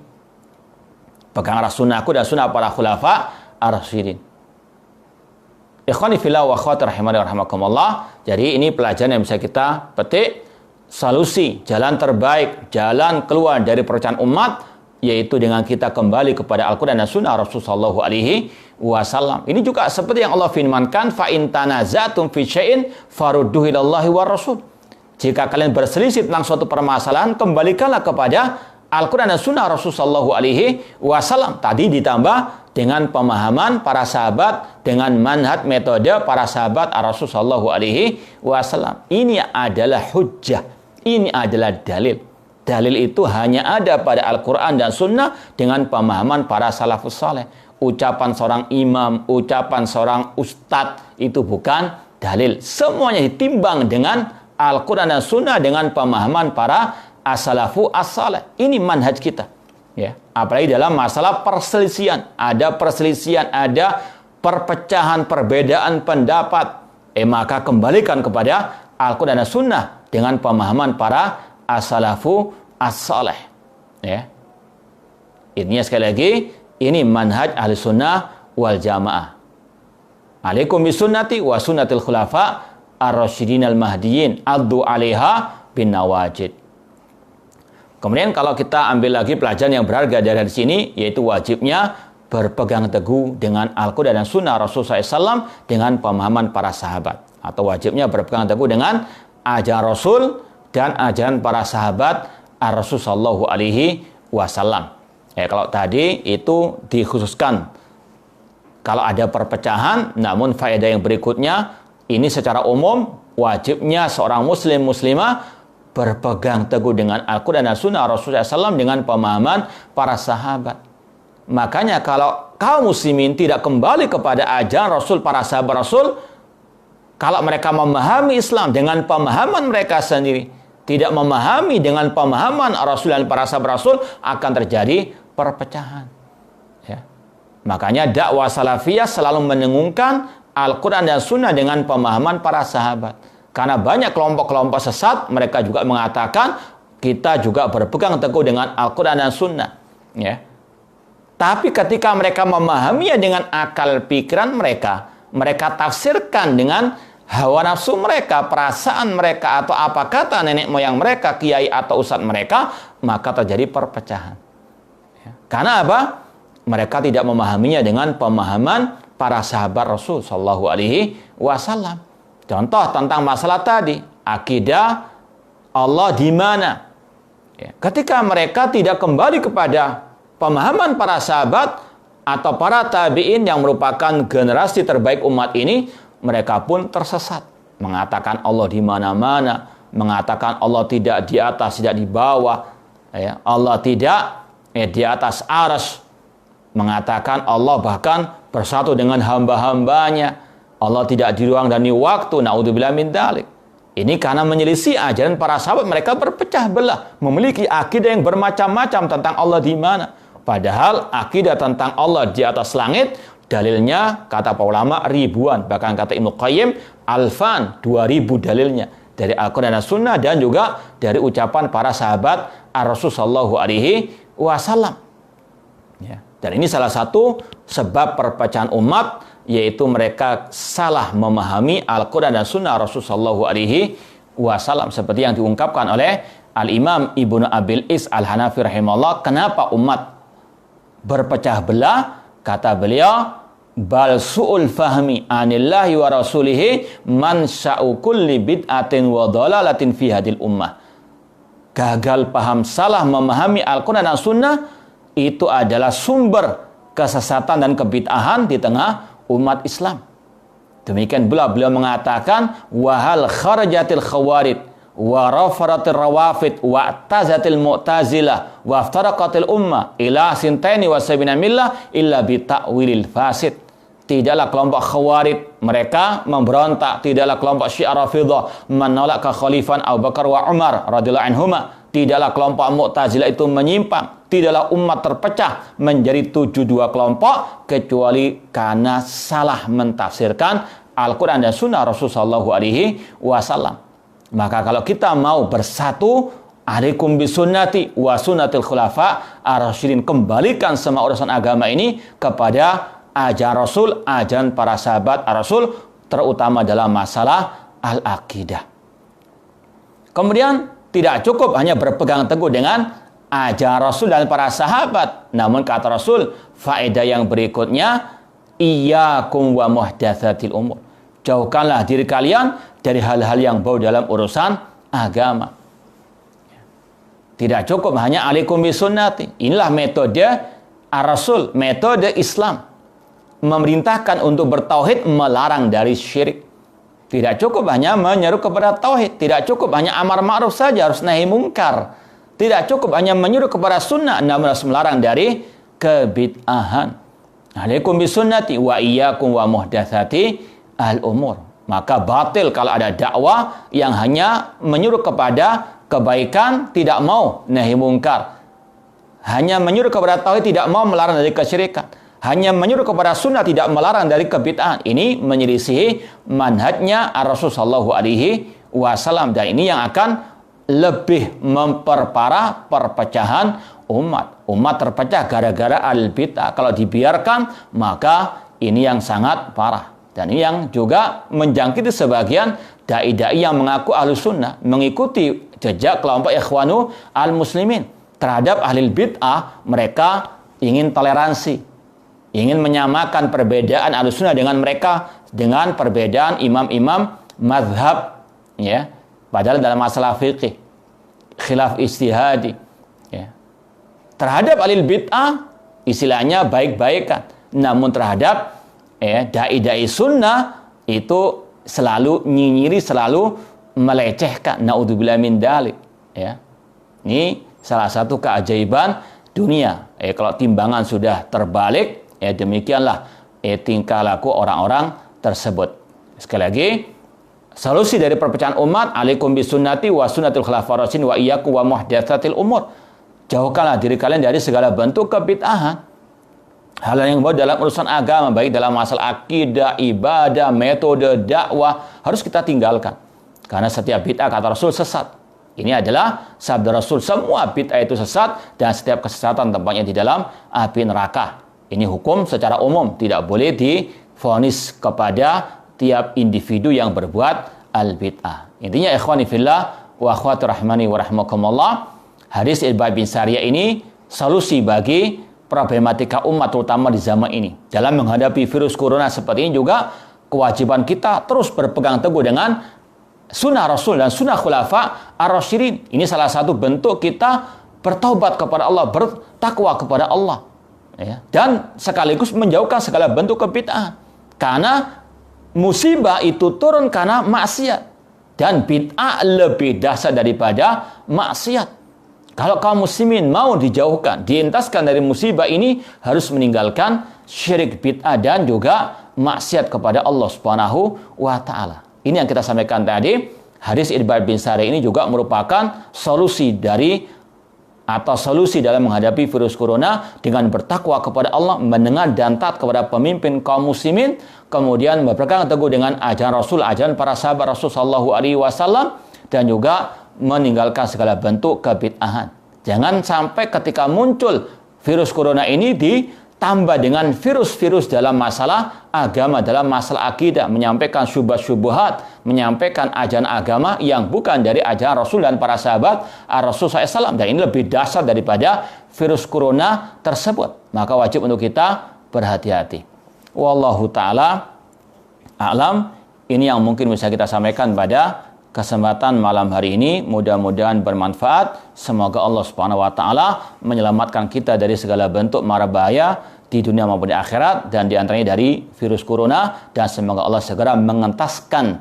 Peganglah sunnahku dan sunnah para khulafa ar-rasyidin. Ikhwani fillah wa akhwati rahimani wa rahimakumullah. Jadi ini pelajaran yang bisa kita petik, solusi, jalan terbaik, jalan keluar dari perpecahan umat, yaitu dengan kita kembali kepada Al-Quran dan sunnah Rasul sallallahu alaihi wasallam. Ini juga seperti yang Allah firmankan, fa in tanazatum fi syai'in farudduhu ilallahi war rasul. Jika kalian berselisih tentang suatu permasalahan, kembalikanlah kepada Al-Quran dan sunnah Rasul sallallahu alaihi wasallam. Tadi ditambah dengan pemahaman para sahabat, dengan manhaj metode para sahabat Rasul sallallahu alaihi wasallam. Ini adalah hujjah, ini adalah dalil. Dalil itu hanya ada pada Al-Quran dan sunnah dengan pemahaman para salafus saleh. Ucapan seorang imam, ucapan seorang ustadz itu bukan dalil. Semuanya ditimbang dengan Al-Quran dan sunnah dengan pemahaman para as-salafu as-saleh. Ini manhaj kita. Ya, apalagi dalam masalah perselisihan, ada perselisihan, ada perpecahan, perbedaan pendapat, maka kembalikan kepada Al-Quran dan sunnah dengan pemahaman para as-salafu as-saleh. Ya. Ini sekali lagi, ini manhaj ahli sunnah wal jamaah. Alaikum bisunnati wa sunnatil khulafa ar-rasyidin al-mahdiyyin addu 'alaiha bin nawajid. Kemudian kalau kita ambil lagi pelajaran yang berharga dari sini, yaitu wajibnya berpegang teguh dengan Al-Quran dan sunnah Rasulullah SAW dengan pemahaman para sahabat. Atau wajibnya berpegang teguh dengan ajaran Rasul dan ajaran para sahabat Rasul sallallahu alaihi wasallam. Kalau tadi itu dikhususkan kalau ada perpecahan, namun faedah yang berikutnya ini secara umum wajibnya seorang muslim muslimah berpegang teguh dengan Al-Quran dan Sunnah Rasulullah SAW dengan pemahaman para sahabat. Makanya kalau kaum muslimin tidak kembali kepada ajaran Rasul, para sahabat Rasul, kalau mereka memahami Islam dengan pemahaman mereka sendiri, tidak memahami dengan pemahaman Rasul dan para sahabat Rasul, akan terjadi perpecahan. Ya. Makanya dakwah salafiyah selalu mendengungkan Al-Quran dan Sunnah dengan pemahaman para sahabat. Karena banyak kelompok-kelompok sesat, mereka juga mengatakan kita juga berpegang teguh dengan Al-Quran dan Sunnah. Ya. Tapi ketika mereka memahaminya dengan akal pikiran mereka tafsirkan dengan hawa nafsu mereka, perasaan mereka, atau apa kata nenek moyang mereka, kiai atau ustadz mereka, maka terjadi perpecahan. Ya. Karena apa? Mereka tidak memahaminya dengan pemahaman para sahabat Rasul Shallallahu Alaihi Wasallam. Contoh tentang masalah tadi, akidah Allah di mana? Ya. Ketika mereka tidak kembali kepada pemahaman para sahabat atau para tabi'in yang merupakan generasi terbaik umat ini, mereka pun tersesat. Mengatakan Allah di mana-mana, mengatakan Allah tidak di atas, tidak di bawah, ya. Allah tidak di atas arsy, mengatakan Allah bahkan bersatu dengan hamba-hambanya, Allah tidak di ruang dan di waktu. Naudzubillah min dzalik. Ini karena menyelisih ajaran para sahabat, mereka berpecah belah, memiliki akidah yang bermacam-macam tentang Allah di mana. Padahal akidah tentang Allah di atas langit, dalilnya kata para ulama ribuan, bahkan kata Ibnu Qayyim alfan, 2000 dalilnya dari Al-Quran dan Sunnah, dan juga dari ucapan para sahabat Ar-Rasul Sallallahu Alaihi Wasallam. Ya. Dan ini salah satu sebab perpecahan umat, yaitu mereka salah memahami Al-Quran dan Sunnah Rasul Sallallahu Alaihi Wasallam, seperti yang diungkapkan oleh Al-Imam Ibnu Abil Is Al-Hanafi rahimahullah. Kenapa umat berpecah belah? Kata beliau, bal su'ul fahmi anillahi wa rasulihi man sya'u kulli bid'atin wa dhalalatin fi hadil ummah. Gagal paham, salah memahami Al-Quran dan Sunnah, itu adalah sumber kesesatan dan kebid'ahan di tengah umat Islam. Demikian pula beliau mengatakan, wahal kharajatil khawarid wa rafaratil rawafid wa tazatil mu'tazilah wa aftaraqatil ummah ila sintaini wa sabina millah illa bi ta'wilil fasid. Tidaklah kelompok khawarid mereka memberontak, tidaklah kelompok syiah rafidah menolak kekhalifahan Abu Bakar wa Umar radhiyallahu anhuma, tidaklah kelompok mu'tazilah itu menyimpang, tidaklah umat terpecah menjadi 72 kelompok kecuali karena salah mentafsirkan Al-Quran dan Sunnah Rasulullah SAW. Maka kalau kita mau bersatu, alaikum bisunnati wa sunnatil khulafa ar-rasyidin, kembalikan semua urusan agama ini kepada ajaran Rasul, ajaran para sahabat Rasul, terutama dalam masalah al-aqidah. Kemudian tidak cukup hanya berpegang teguh dengan ajaran Rasul dan para sahabat, namun kata Rasul, faedah yang berikutnya, iyyakum wa muhdatsatil umur. Jauhkanlah diri kalian dari hal-hal yang bau dalam urusan agama. Tidak cukup hanya alaikum bisunnati. Inilah metode Ar-Rasul, metode Islam. Memerintahkan untuk bertauhid, melarang dari syirik. Tidak cukup hanya menyeru kepada tauhid. Tidak cukup hanya amar ma'ruf saja, harus nahi mungkar. Tidak cukup hanya menyuruh kepada sunnah, namun harus melarang dari kebid'ahan. Alaikum bisunnati wa iyyakum wa muhdatsati al-umur. Maka batil kalau ada dakwah yang hanya menyuruh kepada kebaikan, tidak mau nahi mungkar. Hanya menyuruh kepada tauhid, tidak mau melarang dari kesyirikan. Hanya menyuruh kepada sunnah, tidak melarang dari kebid'ahan. Ini menyelisihi manhajnya Rasul Sallallahu Alaihi Wasallam, dan ini yang akan lebih memperparah perpecahan umat. Umat terpecah gara-gara al-bid'ah. Kalau dibiarkan, maka ini yang sangat parah. Dan ini yang juga menjangkiti sebagian dai-dai yang mengaku ahlu sunnah, mengikuti jejak kelompok ikhwanu al-muslimin. Terhadap ahli bid'ah, mereka ingin toleransi, ingin menyamakan perbedaan ahlu sunnah dengan mereka, dengan perbedaan imam-imam mazhab, ya. Padahal dalam masalah fikih, khilaf ijtihadi, ya. Terhadap ahli bid'ah, istilahnya baik-baikan. Namun terhadap dai-dai sunnah itu selalu nyinyiri, selalu melecehkan. Naudzubillah min dzalik, ya. Ini salah satu keajaiban dunia. Kalau timbangan sudah terbalik, demikianlah tingkah laku orang-orang tersebut. Sekali lagi, solusi dari perpecahan umat, alaikum bisunnati wa sunnatul khulafaur rasyidin wa iyyakum wa muhdatsatil umur. Jauhkanlah diri kalian dari segala bentuk kebid'ahan. Hal yang baru dalam urusan agama, baik dalam masalah akidah, ibadah, metode dakwah, harus kita tinggalkan. Karena setiap bid'ah, kata Rasul, sesat. Ini adalah sabda Rasul, semua bid'ah itu sesat dan setiap kesesatan tempatnya di dalam api neraka. Ini hukum secara umum, tidak boleh divonis kepada tiap individu yang berbuat al-bid'ah. Intinya ikhwani fillah wa akhwati rahmani wa rahmakumullah, hadis Irbad bin Sariyah ini solusi bagi problematika umat terutama di zaman ini. Dalam menghadapi virus corona seperti ini juga kewajiban kita terus berpegang teguh dengan sunnah Rasul dan sunnah khulafa ar-rasyidin. Ini salah satu bentuk kita bertaubat kepada Allah, bertakwa kepada Allah, ya. Dan sekaligus menjauhkan segala bentuk kebid'ahan. Karena musibah itu turun karena maksiat, dan bid'ah lebih dahsyat daripada maksiat. Kalau kaum muslimin mau dijauhkan, dientaskan dari musibah ini, harus meninggalkan syirik, bid'ah dan juga maksiat kepada Allah Subhanahu wa taala. Ini yang kita sampaikan tadi. Hadis Irbad bin Sariyah ini juga merupakan solusi dalam menghadapi virus corona dengan bertakwa kepada Allah, mendengar dan taat kepada pemimpin kaum muslimin, kemudian berpegang teguh dengan ajaran Rasul, ajaran para sahabat Rasul sallallahu alaihi wasallam, dan juga meninggalkan segala bentuk kebid'ahan. Jangan sampai ketika muncul virus corona ini ditambah dengan virus-virus dalam masalah agama, dalam masalah akidah, menyampaikan syubhat-syubhat, menyampaikan ajaran agama yang bukan dari ajaran Rasul dan para sahabat Rasul SAW. Dan ini lebih dahsyat daripada virus corona tersebut. Maka wajib untuk kita berhati-hati. Wallahu ta'ala a'lam. Ini yang mungkin bisa kita sampaikan pada kesempatan malam hari ini. Mudah-mudahan bermanfaat. Semoga Allah Subhanahu wa taala menyelamatkan kita dari segala bentuk mara bahaya di dunia maupun di akhirat, dan diantaranya dari virus corona, dan semoga Allah segera mengentaskan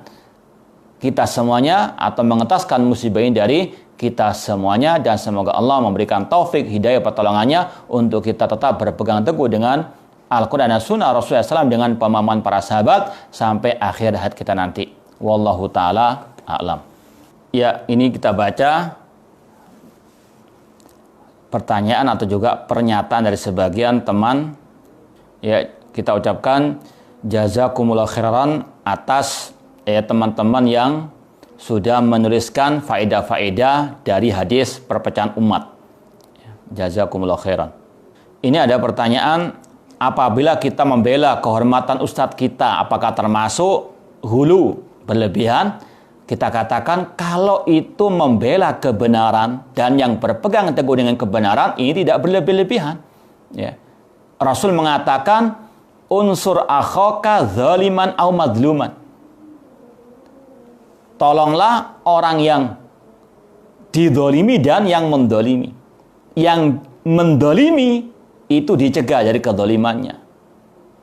kita semuanya atau mengentaskan musibah ini dari kita semuanya, dan semoga Allah memberikan taufik, hidayah, pertolongannya untuk kita tetap berpegang teguh dengan Al-Quran dan Sunnah Rasulullah SAW dengan pemahaman para sahabat sampai akhir hayat kita nanti. Wallahu ta'ala a'lam. Ya, ini kita baca pertanyaan atau juga pernyataan dari sebagian teman. Ya, kita ucapkan jazakumullah khairan atas teman-teman yang sudah menuliskan faedah-faedah dari hadis perpecahan umat. Jazakumullah khairan. Ini ada pertanyaan, apabila kita membela kehormatan ustadz kita, apakah termasuk hulu, berlebihan? Kita katakan kalau itu membela kebenaran dan yang berpegang teguh dengan kebenaran, ini tidak berlebih-lebihan. Ya. Rasul mengatakan, unsur akhaka zaliman au madluman. Tolonglah orang yang didolimi dan yang mendolimi. Yang mendolimi itu dicegah dari kedolimannya.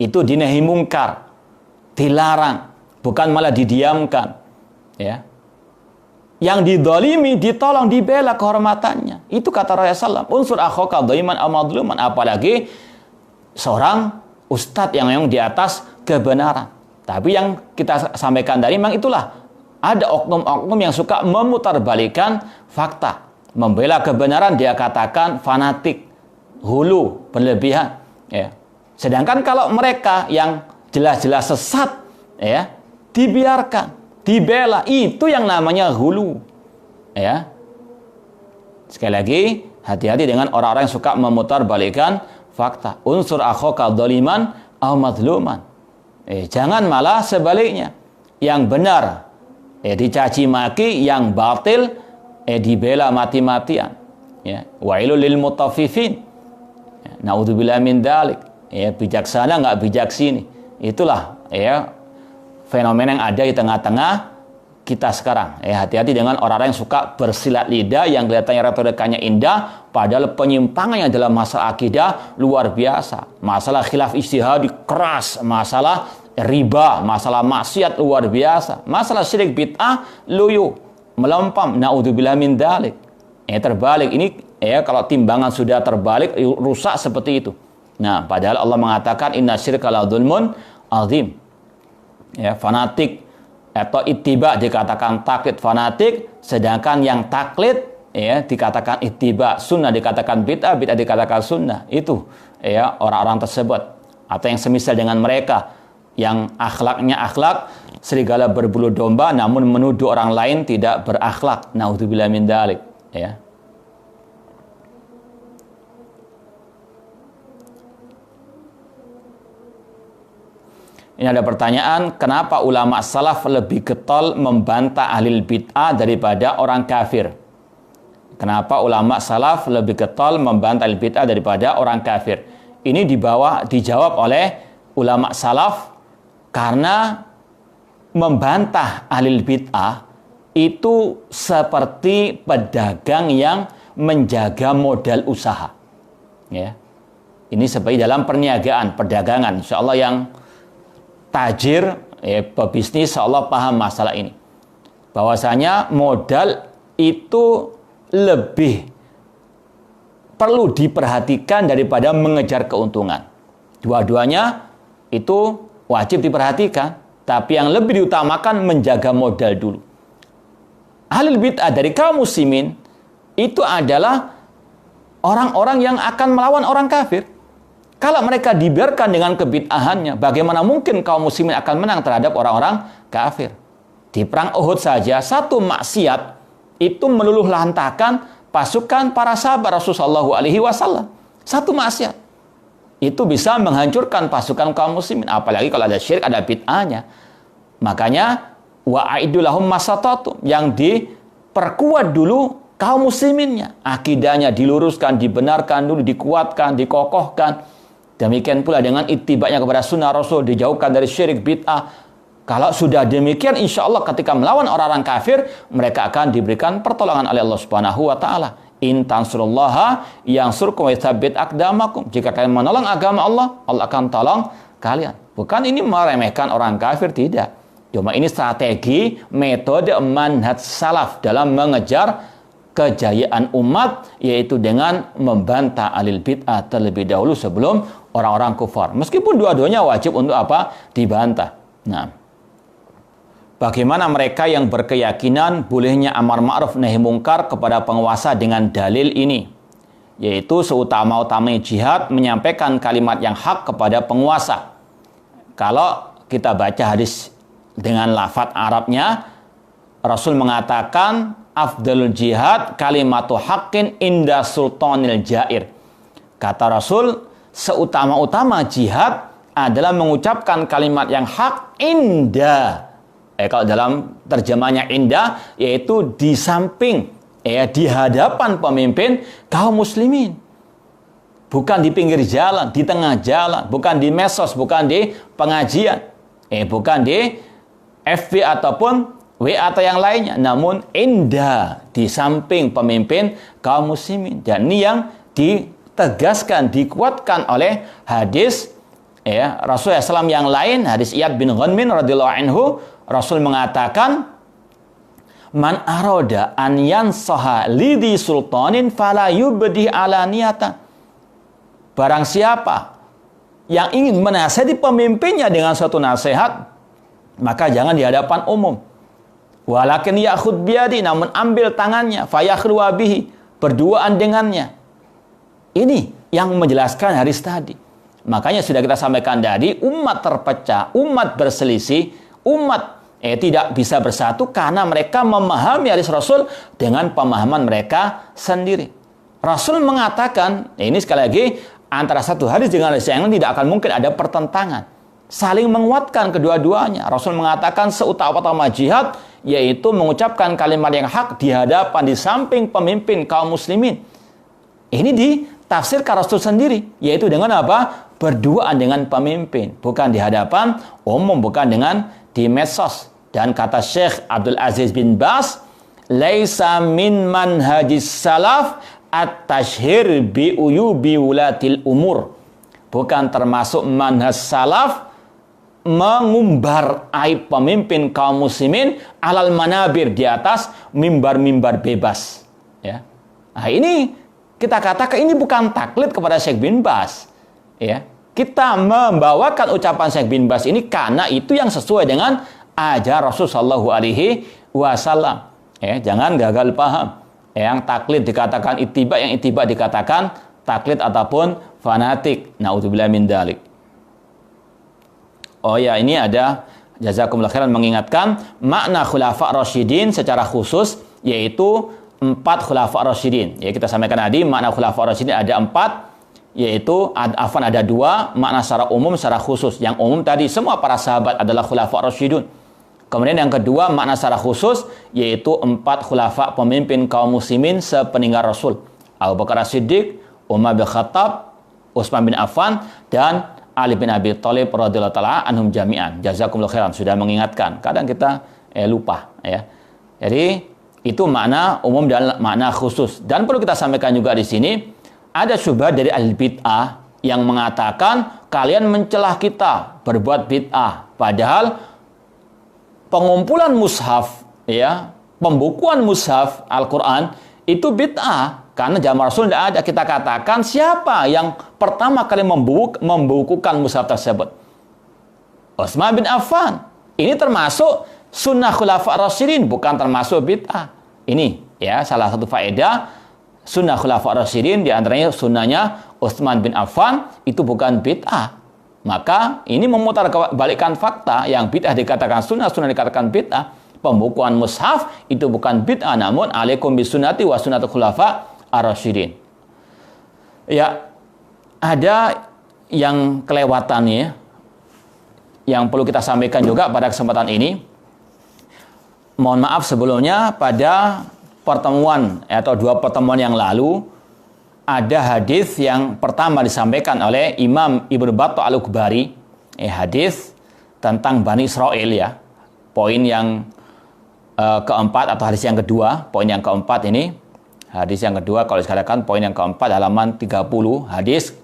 Itu dinahi mungkar, dilarang, bukan malah didiamkan. Ya. Yang didolimi ditolong, dibela kehormatannya. Itu kata Rasulullah SAW, unsur akhaka dhaliman aw madluman. Apalagi seorang ustadz yang memang di atas kebenaran. Tapi yang kita sampaikan tadi memang itulah, ada oknum-oknum yang suka memutarbalikan fakta. Membela kebenaran dia katakan fanatik, hulu, berlebihan. Ya. Sedangkan kalau mereka yang jelas-jelas sesat, ya, dibiarkan, dibela, itu yang namanya hulu. Ya. Sekali lagi, hati-hati dengan orang-orang yang suka memutarbalikan fakta. Unsur akhaka dhaliman aw madluman. Jangan malah sebaliknya. Yang benar dicaci maki, yang batil dibela mati-matian. Ya. Wailul lil mutaffifin. Naudzubillah min dzalik. Ya, bijaksana enggak bijaksini. Itulah ya fenomena yang ada di tengah-tengah kita sekarang. Hati-hati dengan orang-orang yang suka bersilat lidah, yang kelihatannya retorikanya indah, padahal penyimpangannya dalam masalah akidah luar biasa. Masalah khilaf ijtihadi keras, masalah riba, masalah maksiat luar biasa, masalah syirik bid'ah loyo, melempam, naudzubillah min dzalik. Terbalik ini kalau timbangan sudah terbalik rusak seperti itu. Nah, padahal Allah mengatakan inna syirka la dzulmun azim. Fanatik atau ittiba dikatakan taklid fanatik, sedangkan yang taklid dikatakan ittiba, sunnah dikatakan bid'ah, bid'ah dikatakan sunnah. Itu orang-orang tersebut atau yang semisal dengan mereka yang akhlaknya akhlak serigala berbulu domba namun menuduh orang lain tidak berakhlak. Naudzubillah min dzalik. Ini ada pertanyaan, kenapa ulama salaf lebih getol membantah ahli bid'ah daripada orang kafir? Kenapa ulama salaf lebih getol membantah ahli bid'ah daripada orang kafir? Ini dijawab oleh ulama salaf karena membantah ahli bid'ah itu seperti pedagang yang menjaga modal usaha. Ini seperti dalam perniagaan, perdagangan. Insya Allah yang tajir, pebisnis, insya Allah paham masalah ini. Bahwasanya modal itu lebih perlu diperhatikan daripada mengejar keuntungan. Dua-duanya itu wajib diperhatikan, tapi yang lebih diutamakan menjaga modal dulu. Ahlul bid'ah dari kaum muslimin itu adalah orang-orang yang akan melawan orang kafir. Kalau mereka dibiarkan dengan kebid'ahannya, bagaimana mungkin kaum muslimin akan menang terhadap orang-orang kafir? Di perang Uhud saja, satu maksiat itu meluluh lantakan pasukan para sahabat Rasulullah SAW. Satu maksiat itu bisa menghancurkan pasukan kaum muslimin. Apalagi kalau ada syirik, ada bid'ahnya. Makanya wa'aidu lahum masatatu, yang diperkuat dulu kaum musliminnya. Akidahnya diluruskan, dibenarkan dulu, dikuatkan, dikokohkan. Demikian pula dengan ittiba'nya kepada sunnah Rasul, dijauhkan dari syirik bid'ah. Kalau sudah demikian, insya Allah ketika melawan orang-orang kafir, mereka akan diberikan pertolongan oleh Allah Subhanahu wa Ta'ala. In tansurullaha yansurkum wa yutsabbit aqdamakum. Jika kalian menolong agama Allah, Allah akan tolong kalian. Bukan ini meremehkan orang kafir, tidak. Cuma ini strategi, metode manhaj salaf dalam mengejar kejayaan umat, yaitu dengan membantah ahlul bid'ah terlebih dahulu sebelum orang-orang kufar. Meskipun dua-duanya wajib untuk apa? Dibantah. Nah, bagaimana mereka yang berkeyakinan bolehnya amar ma'ruf nahi mungkar kepada penguasa dengan dalil ini? Yaitu seutama-utamanya jihad, menyampaikan kalimat yang hak kepada penguasa. Kalau kita baca hadis dengan lafadz Arabnya, Rasul mengatakan afdalul jihad kalimatu haqqin inda sultanil jair. Kata Rasul, seutama-utama jihad adalah mengucapkan kalimat yang hak inda. Kalau dalam terjemahnya inda, yaitu di samping, di hadapan pemimpin kaum muslimin. Bukan di pinggir jalan, di tengah jalan, bukan di medsos, bukan di pengajian, bukan di FB ataupun WA atau yang lainnya, namun indah di samping pemimpin kaum muslimin. Dan ini yang ditegaskan, dikuatkan oleh hadis Rasulullah SAW yang lain, hadis Iyad bin Ghanmin radhiyallahu anhu. Rasul mengatakan, man aroda an yansaha lidi sultanin fala yubdi alaniyatan. Barang siapa yang ingin menasihati pemimpinnya dengan suatu nasihat, maka jangan di hadapan umum. Walakin ya'khud biyadi, namun ambil tangannya, fayakhluwa bihi, berduaan dengannya. Ini yang menjelaskan hadis tadi. Makanya sudah kita sampaikan tadi, umat terpecah, umat berselisih, umat tidak bisa bersatu karena mereka memahami hadis Rasul dengan pemahaman mereka sendiri. Rasul mengatakan, ini sekali lagi, antara satu hadis dengan hadis yang lain tidak akan mungkin ada pertentangan. Saling menguatkan kedua-duanya. Rasul mengatakan seutama-utama jihad, yaitu mengucapkan kalimat yang hak di hadapan, di samping pemimpin kaum muslimin. Ini ditafsirkan Rasul sendiri, yaitu dengan apa? Berduaan dengan pemimpin, bukan di hadapan umum, bukan dengan di medsos. Dan kata Syekh Abdul Aziz bin Baz, laisa min manhajis salaf at-tashhir bi uyubi wulatil umur. Bukan termasuk manhaj salaf mengumbar aib pemimpin kaum muslimin alal manabir, di atas mimbar-mimbar bebas. Ya. Nah, ini kita katakan ini bukan taklid kepada Syekh bin Baz. Ya. Kita membawakan ucapan Syekh bin Baz ini karena itu yang sesuai dengan ajaran Rasulullah SAW. Ya, jangan gagal paham. Yang taklid dikatakan ittiba, yang ittiba dikatakan taklid ataupun fanatik. Na'udzubillah min dzalik. Oh ya, ini ada jazakumullah khairan mengingatkan makna khulafa rasyidin secara khusus, yaitu 4 khulafa rasyidin. Ya, kita sampaikan tadi makna khulafa rasyidin ada 4, yaitu ada 2 makna secara umum, secara khusus. Yang umum tadi semua para sahabat adalah khulafa rasyidun. Kemudian yang kedua makna secara khusus, yaitu 4 khulafa pemimpin kaum muslimin sepeninggal Rasul. Abu Bakar As-Siddiq, Umar bin Khattab, Utsman bin Affan, dan Ali bin Abi Thalib radhiyallahu ta'ala anhum jami'an. Jazakumullah khairan, sudah mengingatkan. Kadang kita lupa, ya. Jadi itu makna umum dan makna khusus. Dan perlu kita sampaikan juga di sini, ada syubhat dari ahli bid'ah yang mengatakan kalian mencelah kita berbuat bid'ah, padahal pengumpulan mushaf, ya, pembukuan mushaf Al-Quran itu bid'ah. Karena zaman Rasul tidak ada. Kita katakan siapa yang pertama kali membukukan mushaf tersebut? Utsman bin Affan. Ini termasuk sunnah khulafa rasyidin, bukan termasuk bid'ah. Ini ya salah satu faedah sunnah khulafa rasyidin, di antaranya sunnahnya Utsman bin Affan itu bukan bid'ah. Maka ini memutarbalikkan fakta, yang bid'ah dikatakan sunnah, sunnah dikatakan bid'ah. Pembukuan mushaf itu bukan bid'ah, namun alaikum bisunnati wa sunnatul khulafa ar-rasyidin. Ya, ada yang kelewatan ya, yang perlu kita sampaikan juga pada kesempatan ini. Mohon maaf sebelumnya, pada pertemuan atau 2 pertemuan yang lalu ada hadis yang pertama disampaikan oleh Imam Ibnu Battah Al-Ukbari, hadis tentang Bani Israel ya. Poin yang keempat atau hadis yang kedua, poin yang keempat ini. Hadis yang kedua, kalau dikatakan poin yang keempat, halaman 30, hadis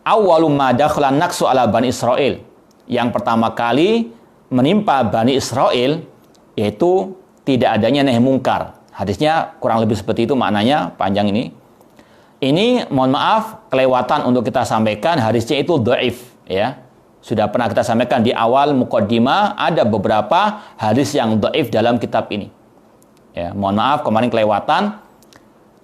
awwalu ma dakhala naqsu ala Bani Israel. Yang pertama kali menimpa Bani Israel yaitu tidak adanya nahi mungkar. Hadisnya kurang lebih seperti itu maknanya, panjang ini. Ini mohon maaf kelewatan untuk kita sampaikan, hadisnya itu dhaif ya. Sudah pernah kita sampaikan di awal muqaddimah, ada beberapa hadis yang dhaif dalam kitab ini. Ya, mohon maaf kemarin kelewatan.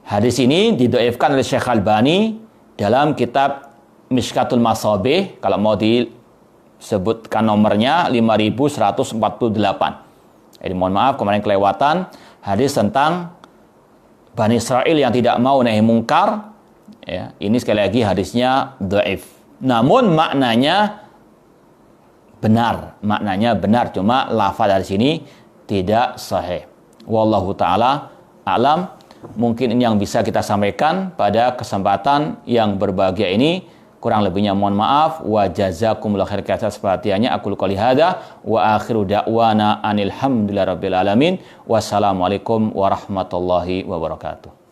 Hadis ini didhaifkan oleh Syekh Albani dalam kitab Mishkatul Masabih, kalau mau disebutkan nomornya 5148. Jadi mohon maaf kemarin kelewatan hadis tentang Bani Israel yang tidak mau nahi mungkar. Ya, ini sekali lagi hadisnya dhaif. Namun maknanya benar, cuma lafaz dari sini tidak sahih. Wallahu taala alam. Mungkin ini yang bisa kita sampaikan pada kesempatan yang berbahagia ini. Kurang lebihnya mohon maaf. Wa jazakumullahu khairan atas perhatiannya. Aqulu qouli hadza wa akhiru da'wana anil hamdulillahi rabbil alamin. Wassalamualaikum warahmatullahi wabarakatuh.